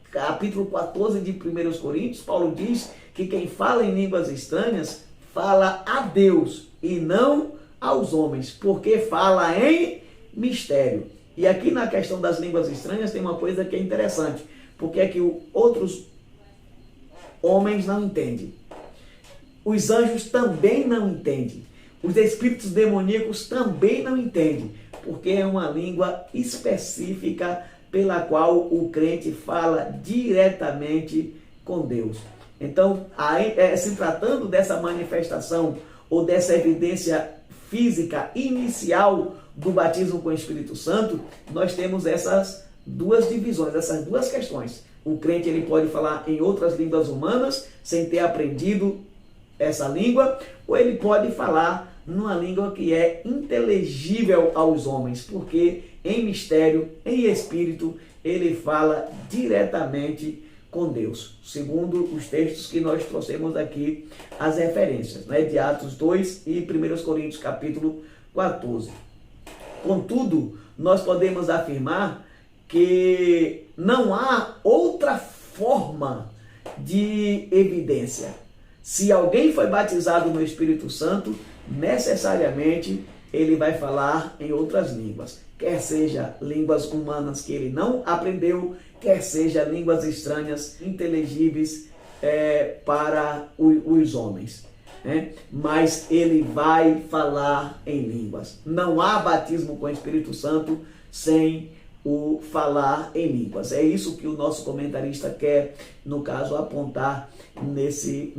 Capítulo 14 de 1 Coríntios, Paulo diz que quem fala em línguas estranhas fala a Deus e não aos homens, porque fala em mistério. E aqui na questão das línguas estranhas tem uma coisa que é interessante, porque é que outros homens não entendem. Os anjos também não entendem. Os espíritos demoníacos também não entendem, porque é uma língua específica pela qual o crente fala diretamente com Deus. Então, se tratando dessa manifestação ou dessa evidência física inicial do batismo com o Espírito Santo, nós temos essas 2 divisões, essas 2 questões. O crente ele pode falar em outras línguas humanas sem ter aprendido essa língua, ou ele pode falar numa língua que é inteligível aos homens, porque em mistério, em espírito, ele fala diretamente com Deus, segundo os textos que nós trouxemos aqui, as referências, né, de Atos 2 e 1 Coríntios capítulo 14. Contudo, nós podemos afirmar que não há outra forma de evidência. Se alguém foi batizado no Espírito Santo, necessariamente ele vai falar em outras línguas, quer seja línguas humanas que ele não aprendeu, quer seja línguas estranhas, inteligíveis para os homens, né? Mas ele vai falar em línguas. Não há batismo com o Espírito Santo sem o falar em línguas. É isso que o nosso comentarista quer, no caso, apontar nesse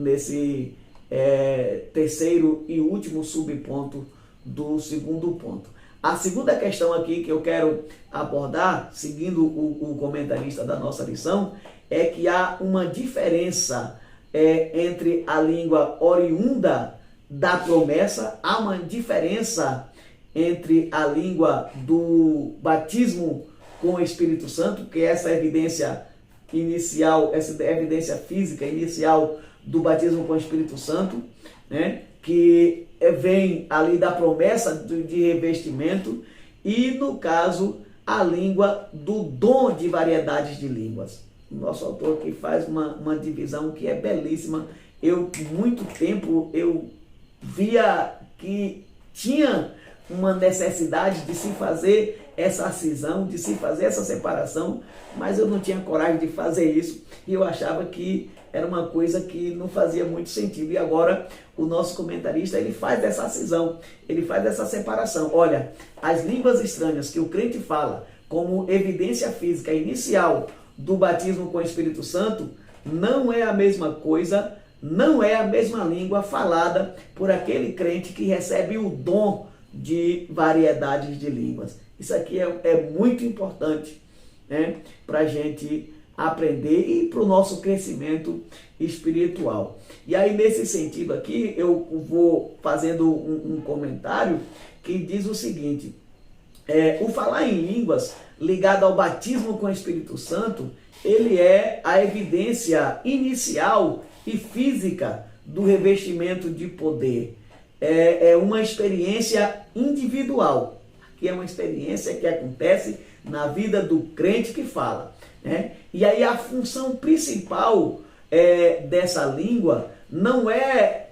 terceiro e último subponto do segundo ponto. A segunda questão aqui que eu quero abordar, seguindo o comentarista da nossa lição, é que há uma diferença entre a língua oriunda da promessa, há uma diferença entre a língua do batismo com o Espírito Santo, que é essa evidência inicial, essa evidência física inicial do batismo com o Espírito Santo, né? Que vem ali da promessa de revestimento, e no caso a língua do dom de variedades de línguas. O nosso autor aqui faz uma divisão que é belíssima. Muito tempo eu via que tinha uma necessidade de se fazer essa cisão, de se fazer essa separação, mas eu não tinha coragem de fazer isso, e eu achava que era uma coisa que não fazia muito sentido. E agora o nosso comentarista, ele faz essa cisão, ele faz essa separação. Olha, as línguas estranhas que o crente fala como evidência física inicial do batismo com o Espírito Santo não é a mesma coisa, não é a mesma língua falada por aquele crente que recebe o dom de variedades de línguas. Isso aqui é muito importante, né, para a gente aprender e para o nosso crescimento espiritual. E aí, nesse sentido aqui, eu vou fazendo um comentário que diz o seguinte: o falar em línguas ligado ao batismo com o Espírito Santo, ele é a evidência inicial e física do revestimento de poder. É uma experiência individual, que é uma experiência que acontece na vida do crente que fala, né? E aí a função principal dessa língua não é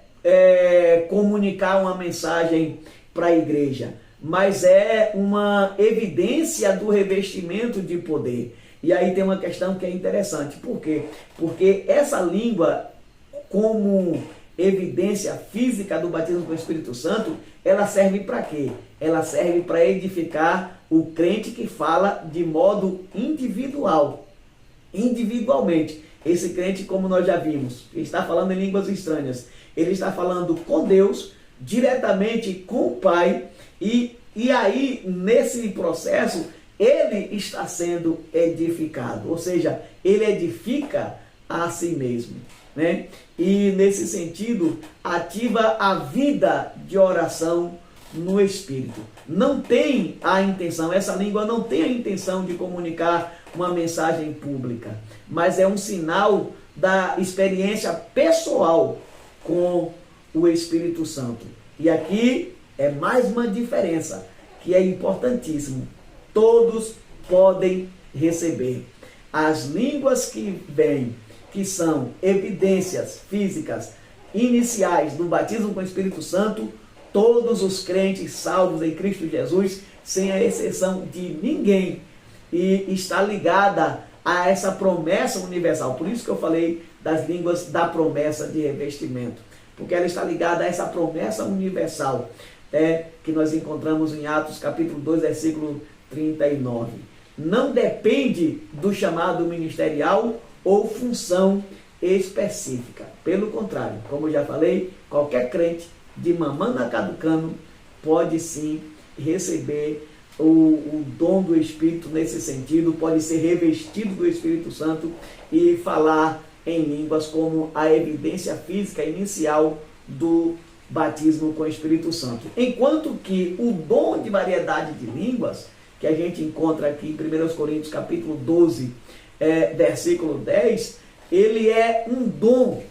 comunicar uma mensagem para a igreja, mas é uma evidência do revestimento de poder. E aí tem uma questão que é interessante. Por quê? Porque essa língua, como evidência física do batismo com o Espírito Santo, ela serve para quê? Ela serve para edificar o crente que fala de modo individual, individualmente. Esse crente, como nós já vimos, está falando em línguas estranhas, ele está falando com Deus, diretamente com o Pai, e aí, nesse processo, ele está sendo edificado, ou seja, ele edifica a si mesmo, né? E nesse sentido, ativa a vida de oração no Espírito. Não tem a intenção, essa língua não tem a intenção de comunicar uma mensagem pública, mas é um sinal da experiência pessoal com o Espírito Santo. E aqui é mais uma diferença que é importantíssimo. Todos podem receber. As línguas que vêm, que são evidências físicas iniciais do batismo com o Espírito Santo, todos os crentes salvos em Cristo Jesus, sem a exceção de ninguém, e está ligada a essa promessa universal. Por isso que eu falei das línguas da promessa de revestimento, porque ela está ligada a essa promessa universal, que nós encontramos em Atos capítulo 2, versículo 39. Não depende do chamado ministerial ou função específica. Pelo contrário, como eu já falei, qualquer crente de mamana caducano pode sim receber o dom do Espírito nesse sentido, pode ser revestido do Espírito Santo e falar em línguas como a evidência física inicial do batismo com o Espírito Santo. Enquanto que o dom de variedade de línguas, que a gente encontra aqui em 1 Coríntios capítulo 12, versículo 10, ele é um dom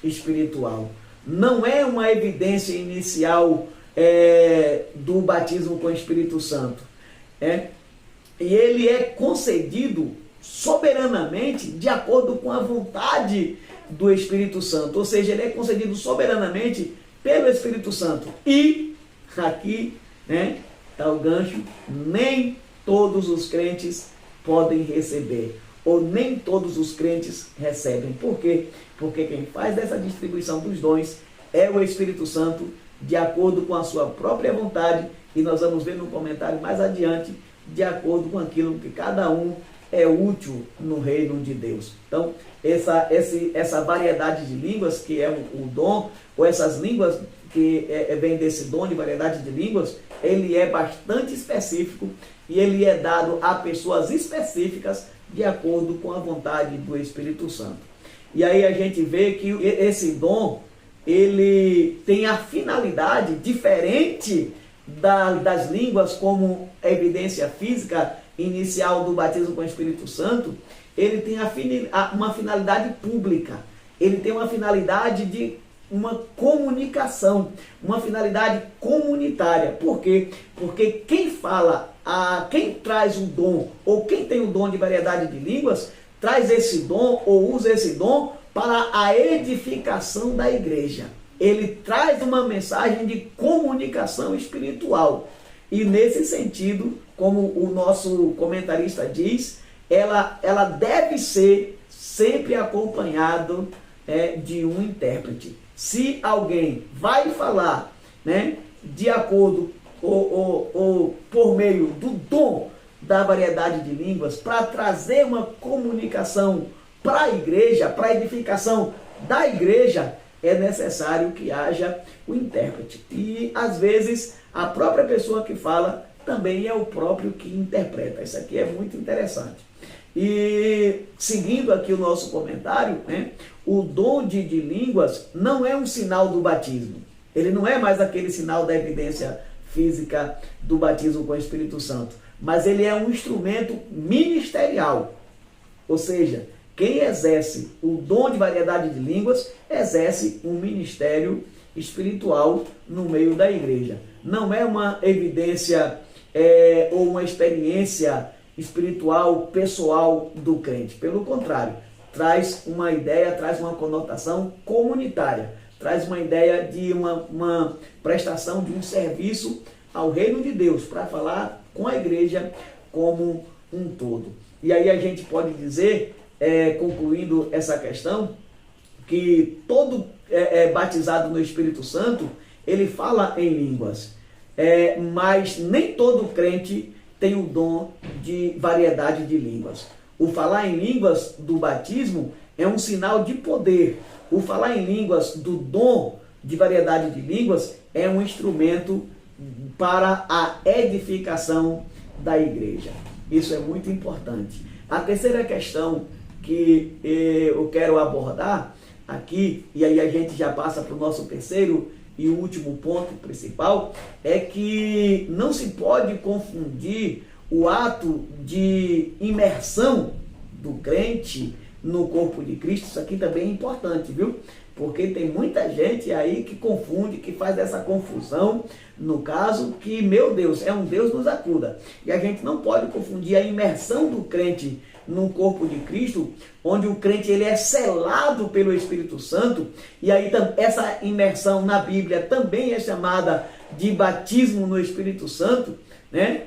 espiritual. Não é uma evidência inicial do batismo com o Espírito Santo. E ele é concedido soberanamente de acordo com a vontade do Espírito Santo. Ou seja, ele é concedido soberanamente pelo Espírito Santo. E aqui está o gancho: nem todos os crentes podem receber, ou nem todos os crentes recebem. Por quê? Porque quem faz essa distribuição dos dons é o Espírito Santo, de acordo com a sua própria vontade, e nós vamos ver no comentário mais adiante, de acordo com aquilo que cada um é útil no reino de Deus. Então, essa variedade de línguas, que é o dom, ou essas línguas que vem desse dom de variedade de línguas, ele é bastante específico e ele é dado a pessoas específicas de acordo com a vontade do Espírito Santo. E aí a gente vê que esse dom, ele tem a finalidade diferente das línguas como evidência física inicial do batismo com o Espírito Santo. ele tem uma finalidade pública, ele tem uma finalidade de uma comunicação, uma finalidade comunitária. Por quê? Porque quem fala, quem traz o dom, ou quem tem o dom de variedade de línguas, traz esse dom ou usa esse dom para a edificação da igreja. Ele traz uma mensagem de comunicação espiritual. E nesse sentido, como o nosso comentarista diz, ela deve ser sempre acompanhado de um intérprete. Se alguém vai falar, né, de acordo ou por meio do dom da variedade de línguas, para trazer uma comunicação para a igreja, para a edificação da igreja, é necessário que haja o intérprete. E às vezes a própria pessoa que fala também é o próprio que interpreta. Isso aqui é muito interessante. E seguindo aqui o nosso comentário, né, o dom de línguas não é um sinal do batismo. Ele não é mais aquele sinal da evidência física do batismo com o Espírito Santo, mas ele é um instrumento ministerial. Ou seja, quem exerce o dom de variedade de línguas, exerce um ministério espiritual no meio da igreja. Não é uma evidência ou uma experiência espiritual pessoal do crente. Pelo contrário, traz uma ideia, traz uma conotação comunitária, traz uma ideia de uma prestação de um serviço ao reino de Deus, para falar com a igreja como um todo. E aí a gente pode dizer, concluindo essa questão, que todo batizado no Espírito Santo, ele fala em línguas, mas nem todo crente tem o dom de variedade de línguas. O falar em línguas do batismo é um sinal de poder. O falar em línguas do dom de variedade de línguas é um instrumento para a edificação da igreja. Isso é muito importante. A terceira questão que eu quero abordar aqui, e aí a gente já passa para o nosso terceiro e último ponto principal, é que não se pode confundir o ato de imersão do crente no corpo de Cristo. Isso aqui também é importante, viu? Porque tem muita gente aí que confunde, que faz essa confusão, no caso que, meu Deus, é um Deus nos acuda. E a gente não pode confundir a imersão do crente no corpo de Cristo, onde o crente ele é selado pelo Espírito Santo, e aí essa imersão na Bíblia também é chamada de batismo no Espírito Santo, né?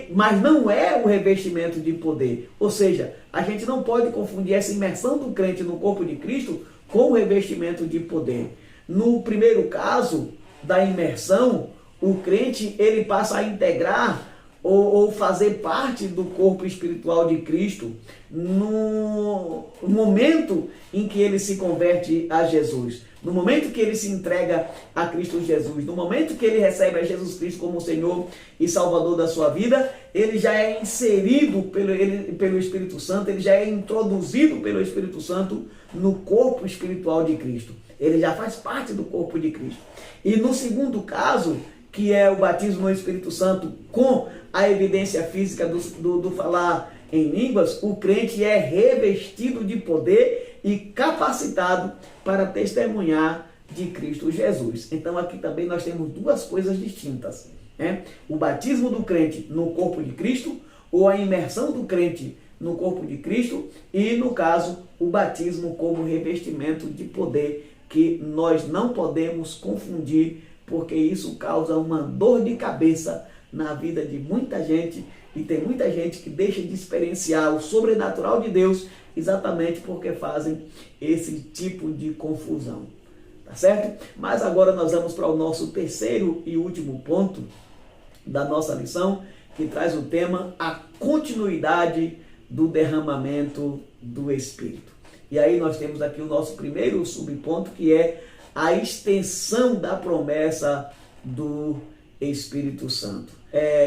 Mas não é o revestimento de poder. Ou seja, a gente não pode confundir essa imersão do crente no corpo de Cristo com o revestimento de poder. No primeiro caso da imersão, o crente ele passa a integrar ou fazer parte do corpo espiritual de Cristo no momento em que ele se converte a Jesus, no momento que ele se entrega a Cristo Jesus, no momento que ele recebe a Jesus Cristo como Senhor e Salvador da sua vida, ele já é inserido pelo Espírito Santo, ele já é introduzido pelo Espírito Santo no corpo espiritual de Cristo. Ele já faz parte do corpo de Cristo. E no segundo caso, que é o batismo no Espírito Santo com a evidência física do falar em línguas, o crente é revestido de poder e capacitado para testemunhar de Cristo Jesus. Então aqui também nós temos duas coisas distintas, né? O batismo do crente no corpo de Cristo, ou a imersão do crente no corpo de Cristo, e no caso o batismo como revestimento de poder, que nós não podemos confundir, porque isso causa uma dor de cabeça na vida de muita gente, e tem muita gente que deixa de experienciar o sobrenatural de Deus exatamente porque fazem esse tipo de confusão, tá certo? Mas agora nós vamos para o nosso terceiro e último ponto da nossa lição, que traz o tema a continuidade do derramamento do Espírito. E aí nós temos aqui o nosso primeiro subponto, que é a extensão da promessa do Espírito Santo.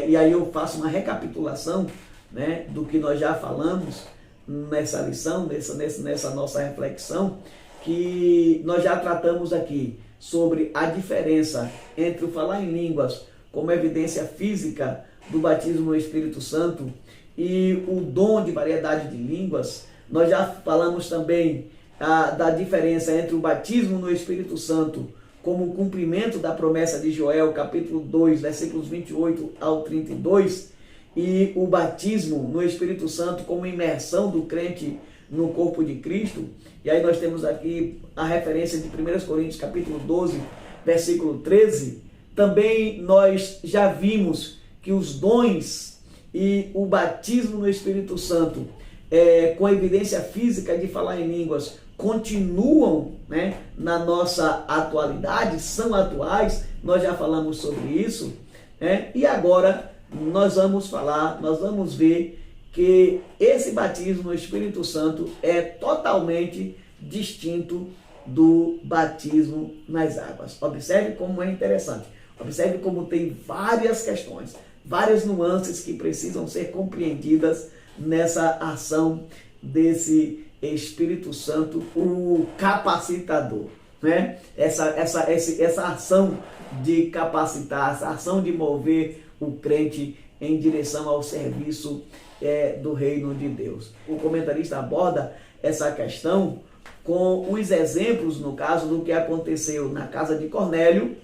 E aí eu faço uma recapitulação, né, do que nós já falamos nessa lição, nessa nossa reflexão, que nós já tratamos aqui sobre a diferença entre o falar em línguas como evidência física do batismo no Espírito Santo e o dom de variedade de línguas. Nós já falamos também da diferença entre o batismo no Espírito Santo como cumprimento da promessa de Joel, capítulo 2, versículos 28 ao 32, e o batismo no Espírito Santo como imersão do crente no corpo de Cristo. E aí nós temos aqui a referência de 1 Coríntios, capítulo 12, versículo 13. Também nós já vimos que os dons e o batismo no Espírito Santo, com a evidência física de falar em línguas, continuam, né, na nossa atualidade, são atuais. Nós já falamos sobre isso, né? E agora nós vamos ver que esse batismo no Espírito Santo é totalmente distinto do batismo nas águas. Observe como é interessante. Observe como tem várias questões, várias nuances que precisam ser compreendidas nessa ação desse Espírito Santo, o capacitador, né? Essa ação de capacitar, essa ação de mover o crente em direção ao serviço do reino de Deus. O comentarista aborda essa questão com os exemplos, no caso, do que aconteceu na casa de Cornélio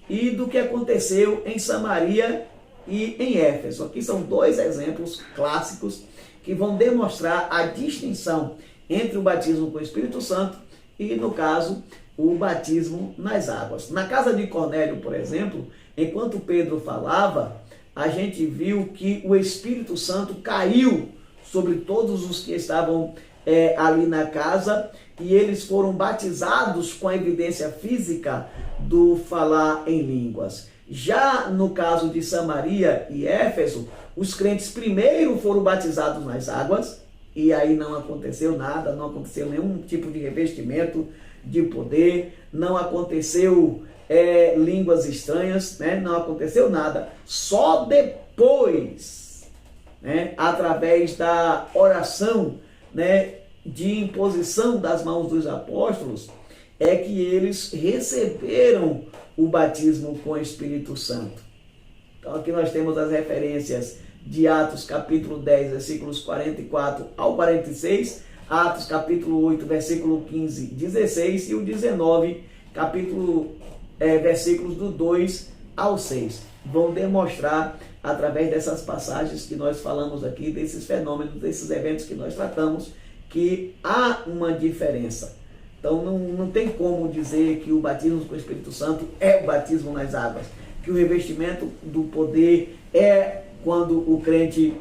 e do que aconteceu em Samaria e em Éfeso. Aqui são dois exemplos clássicos que vão demonstrar a distinção entre o batismo com o Espírito Santo e, no caso, o batismo nas águas. Na casa de Cornélio, por exemplo, enquanto Pedro falava, a gente viu que o Espírito Santo caiu sobre todos os que estavam ali na casa, e eles foram batizados com a evidência física do falar em línguas. Já no caso de Samaria e Éfeso, os crentes primeiro foram batizados nas águas, e aí não aconteceu nada, não aconteceu nenhum tipo de revestimento de poder, não aconteceu línguas estranhas, né? Não aconteceu nada. Só depois, né, através da oração, né, de imposição das mãos dos apóstolos, é que eles receberam o batismo com o Espírito Santo. Então aqui nós temos as referências de Atos capítulo 10, versículos 44 ao 46, Atos capítulo 8, versículo 15, 16 e o 19, versículos do 2 ao 6. Vão demonstrar, através dessas passagens que nós falamos aqui, desses fenômenos, desses eventos que nós tratamos, que há uma diferença. Então não tem como dizer que o batismo com o Espírito Santo é o batismo nas águas, que o revestimento do poder é quando o crente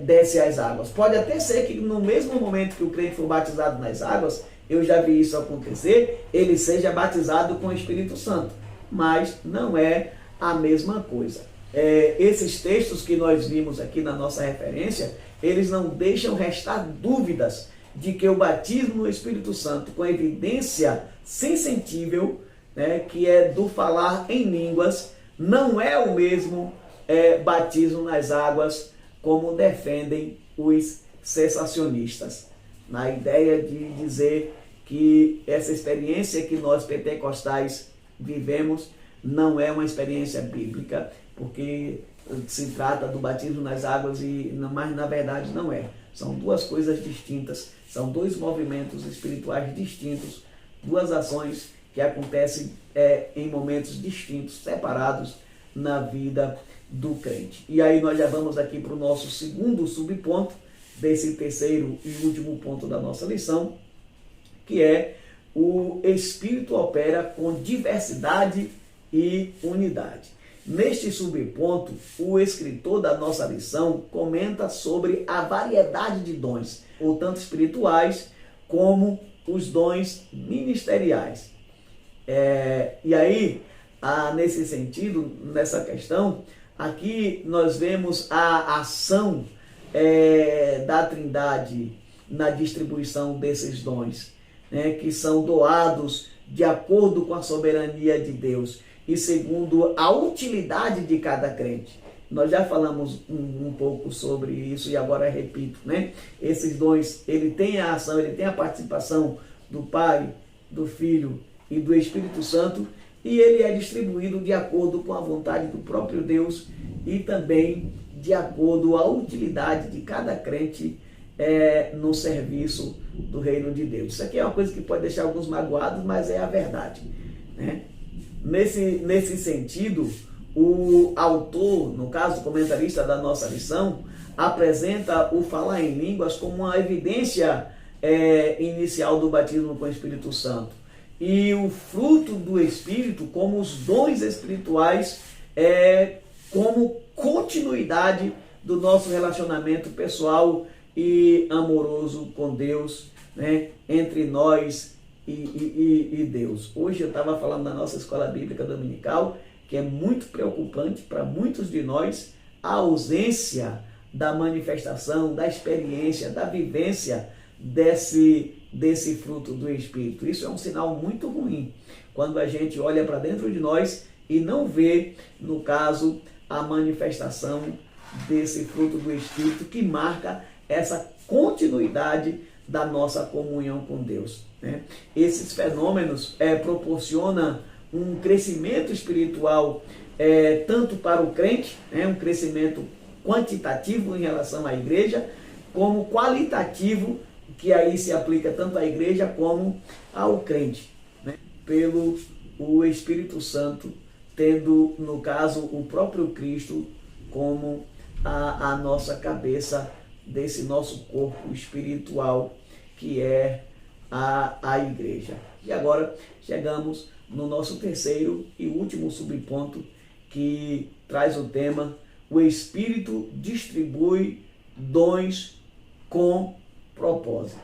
desce às águas. Pode até ser que no mesmo momento que o crente for batizado nas águas, eu já vi isso acontecer, ele seja batizado com o Espírito Santo, mas não é a mesma coisa. Esses textos que nós vimos aqui na nossa referência, eles não deixam restar dúvidas de que o batismo no Espírito Santo, com evidência sensível, né, que é do falar em línguas, não é o mesmo batismo nas águas, como defendem os cessacionistas, na ideia de dizer que essa experiência que nós pentecostais vivemos não é uma experiência bíblica, porque se trata do batismo nas águas, mas na verdade não é. São duas coisas distintas, são dois movimentos espirituais distintos, duas ações que acontecem em momentos distintos, separados na vida do crente. E aí nós já vamos aqui para o nosso segundo subponto, desse terceiro e último ponto da nossa lição, que é o Espírito opera com diversidade e unidade. Neste subponto, o escritor da nossa lição comenta sobre a variedade de dons, ou tanto espirituais como os dons ministeriais. E aí, nesse sentido, nessa questão, aqui nós vemos a ação da Trindade na distribuição desses dons, né, que são doados de acordo com a soberania de Deus e segundo a utilidade de cada crente. Nós já falamos um pouco sobre isso e agora repito, né? Esses dons, ele tem a ação, ele tem a participação do Pai, do Filho e do Espírito Santo, e ele é distribuído de acordo com a vontade do próprio Deus e também de acordo com a utilidade de cada crente no serviço do reino de Deus. Isso aqui é uma coisa que pode deixar alguns magoados, mas é a verdade, né? Nesse sentido, o autor, no caso o comentarista da nossa lição, apresenta o falar em línguas como uma evidência inicial do batismo com o Espírito Santo, e o fruto do Espírito como os dons espirituais, como continuidade do nosso relacionamento pessoal e amoroso com Deus, né? Entre nós e Deus. Hoje eu estava falando da nossa escola bíblica dominical, que é muito preocupante para muitos de nós a ausência da manifestação, da experiência, da vivência desse fruto do Espírito. Isso é um sinal muito ruim, quando a gente olha para dentro de nós e não vê, no caso, a manifestação desse fruto do Espírito, que marca essa continuidade da nossa comunhão com Deus, né? Esses fenômenos proporcionam um crescimento espiritual, tanto para o crente, um crescimento quantitativo em relação à igreja, como qualitativo, que aí se aplica tanto à igreja como ao crente, né? Pelo o Espírito Santo tendo, no caso, o próprio Cristo como a nossa cabeça desse nosso corpo espiritual, que é a igreja. E agora chegamos no nosso terceiro e último subponto, que traz o tema: o Espírito distribui dons com propósito.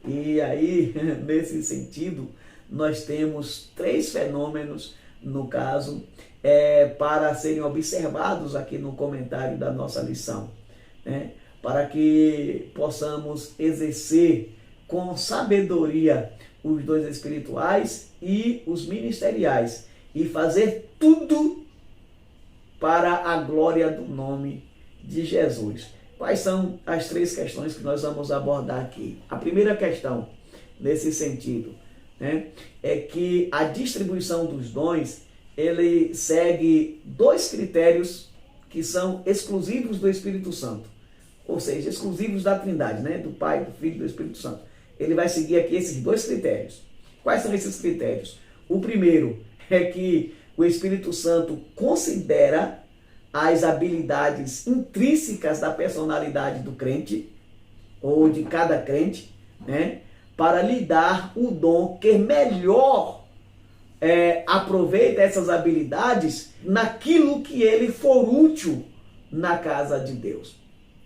E aí, nesse sentido, nós temos três fenômenos, no caso, para serem observados aqui no comentário da nossa lição, né? Para que possamos exercer com sabedoria os dons espirituais e os ministeriais, e fazer tudo para a glória do nome de Jesus. Quais são as três questões que nós vamos abordar aqui? A primeira questão, nesse sentido, né, é que a distribuição dos dons, ele segue dois critérios que são exclusivos do Espírito Santo, ou seja, exclusivos da Trindade, né, do Pai, do Filho e do Espírito Santo. Ele vai seguir aqui esses dois critérios. Quais são esses critérios? O primeiro é que o Espírito Santo considera as habilidades intrínsecas da personalidade do crente, ou de cada crente, né, para lhe dar o dom que melhor aproveita essas habilidades naquilo que ele for útil na casa de Deus.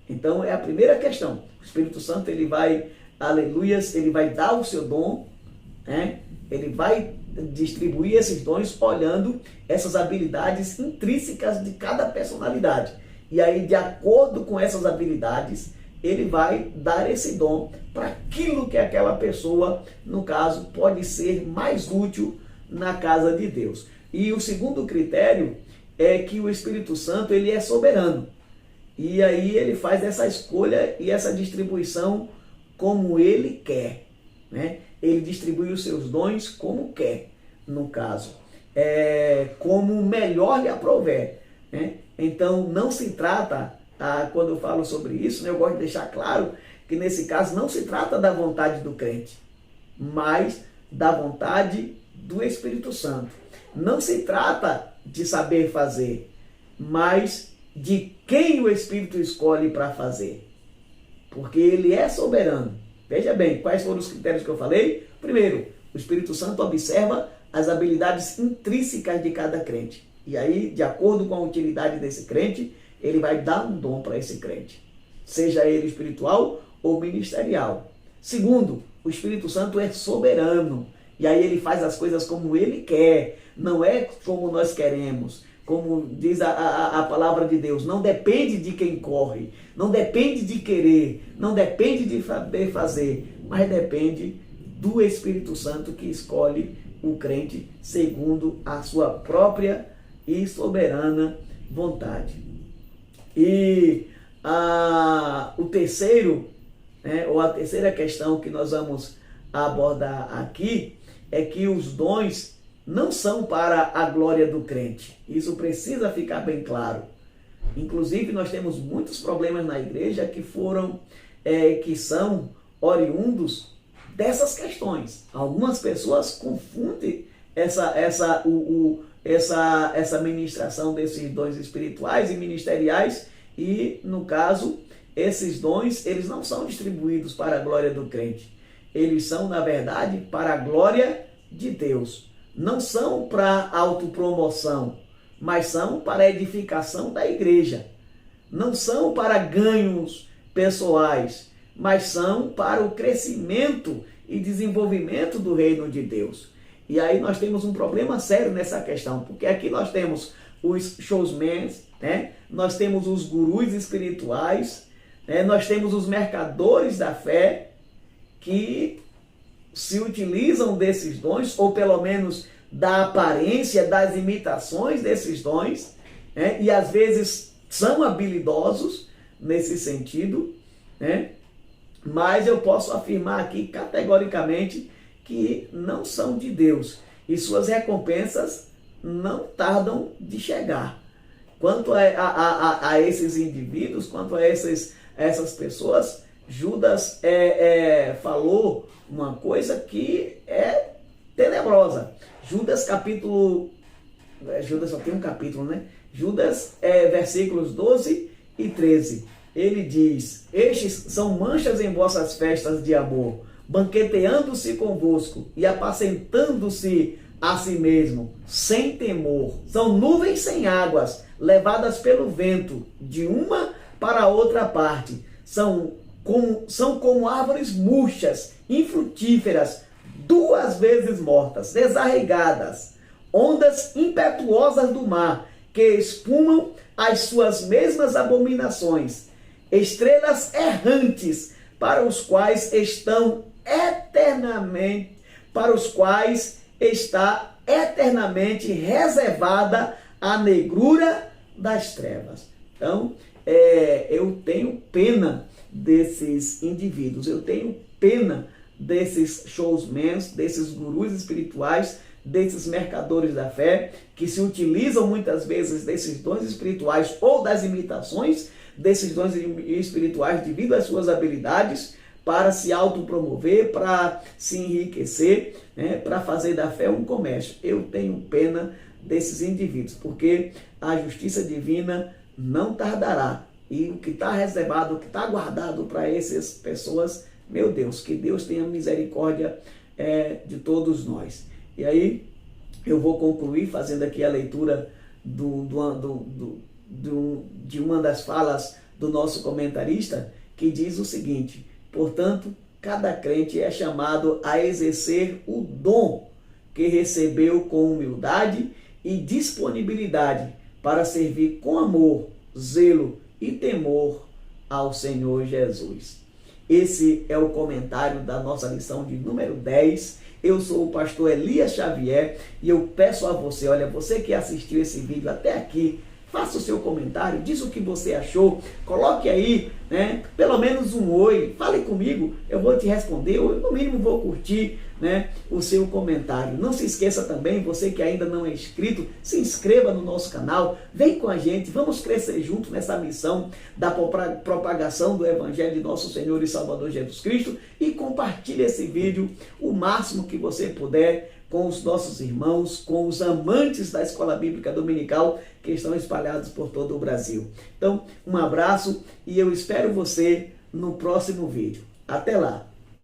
Então é a primeira questão. O Espírito Santo, ele vai, aleluias, ele vai dar o seu dom, né? Ele vai distribuir esses dons olhando essas habilidades intrínsecas de cada personalidade. E aí, de acordo com essas habilidades, ele vai dar esse dom para aquilo que aquela pessoa, no caso, pode ser mais útil na casa de Deus. E o segundo critério é que o Espírito Santo, ele é soberano. E aí ele faz essa escolha e essa distribuição como ele quer, né? Ele distribui os seus dons como quer, no caso, como melhor lhe aprouver, né? Então não se trata, quando eu falo sobre isso, né, eu gosto de deixar claro que nesse caso não se trata da vontade do crente, mas da vontade do Espírito Santo. Não se trata de saber fazer, mas de quem o Espírito escolhe para fazer, porque ele é soberano. Veja bem, quais foram os critérios que eu falei? Primeiro, o Espírito Santo observa as habilidades intrínsecas de cada crente. E aí, de acordo com a utilidade desse crente, ele vai dar um dom para esse crente, seja ele espiritual ou ministerial. Segundo, o Espírito Santo é soberano. E aí ele faz as coisas como ele quer, não é como nós queremos. Como diz a palavra de Deus, não depende de quem corre, não depende de querer, não depende de saber fazer, mas depende do Espírito Santo, que escolhe o crente segundo a sua própria e soberana vontade. E o terceiro, ou a terceira questão que nós vamos abordar aqui, é que os dons não são para a glória do crente. Isso precisa ficar bem claro. Inclusive, nós temos muitos problemas na igreja que são oriundos dessas questões. Algumas pessoas confundem essa ministração desses dons espirituais e ministeriais e, no caso, esses dons, eles não são distribuídos para a glória do crente. Eles são, na verdade, para a glória de Deus. Não são para autopromoção, mas são para a edificação da igreja. Não são para ganhos pessoais, mas são para o crescimento e desenvolvimento do reino de Deus. E aí nós temos um problema sério nessa questão, porque aqui nós temos os showmen, né? Nós temos os gurus espirituais, né? Nós temos os mercadores da fé, que se utilizam desses dons, ou pelo menos da aparência, das imitações desses dons, né? E às vezes são habilidosos nesse sentido, né? Mas eu posso afirmar aqui categoricamente que não são de Deus e suas recompensas não tardam de chegar. Quanto a esses indivíduos, quanto a essas pessoas, Judas falou uma coisa que é tenebrosa. Judas só tem um capítulo, né? Judas, versículos 12 e 13. Ele diz: estes são manchas em vossas festas de amor, banqueteando-se convosco e apacentando-se a si mesmo, sem temor. São nuvens sem águas, levadas pelo vento, de uma para outra parte. São como árvores murchas, infrutíferas, 2 vezes mortas, desarraigadas, ondas impetuosas do mar, que espumam as suas mesmas abominações, estrelas errantes, para os quais está eternamente reservada a negrura das trevas. Então, eu tenho pena desses indivíduos, eu tenho pena desses showmen, desses gurus espirituais, desses mercadores da fé, que se utilizam muitas vezes desses dons espirituais ou das imitações desses dons espirituais devido às suas habilidades para se autopromover, para se enriquecer, né, para fazer da fé um comércio. Eu tenho pena desses indivíduos, porque a justiça divina não tardará. E o que está reservado, o que está guardado para essas pessoas, meu Deus, que Deus tenha misericórdia de todos nós. E aí eu vou concluir fazendo aqui a leitura de uma das falas do nosso comentarista, que diz o seguinte: portanto, cada crente é chamado a exercer o dom que recebeu com humildade e disponibilidade para servir com amor, zelo e temor ao Senhor Jesus. Esse é o comentário da nossa lição de número 10. Eu sou o pastor Elias Xavier e eu peço a você, olha, você que assistiu esse vídeo até aqui, faça o seu comentário, diz o que você achou, coloque aí, né, pelo menos um oi, fale comigo, eu vou te responder, ou no mínimo vou curtir, né, o seu comentário. Não se esqueça também, você que ainda não é inscrito, se inscreva no nosso canal, vem com a gente, vamos crescer junto nessa missão da propagação do Evangelho de nosso Senhor e Salvador Jesus Cristo, e compartilhe esse vídeo o máximo que você puder com os nossos irmãos, com os amantes da Escola Bíblica Dominical que estão espalhados por todo o Brasil. Então, um abraço e eu espero você no próximo vídeo. Até lá!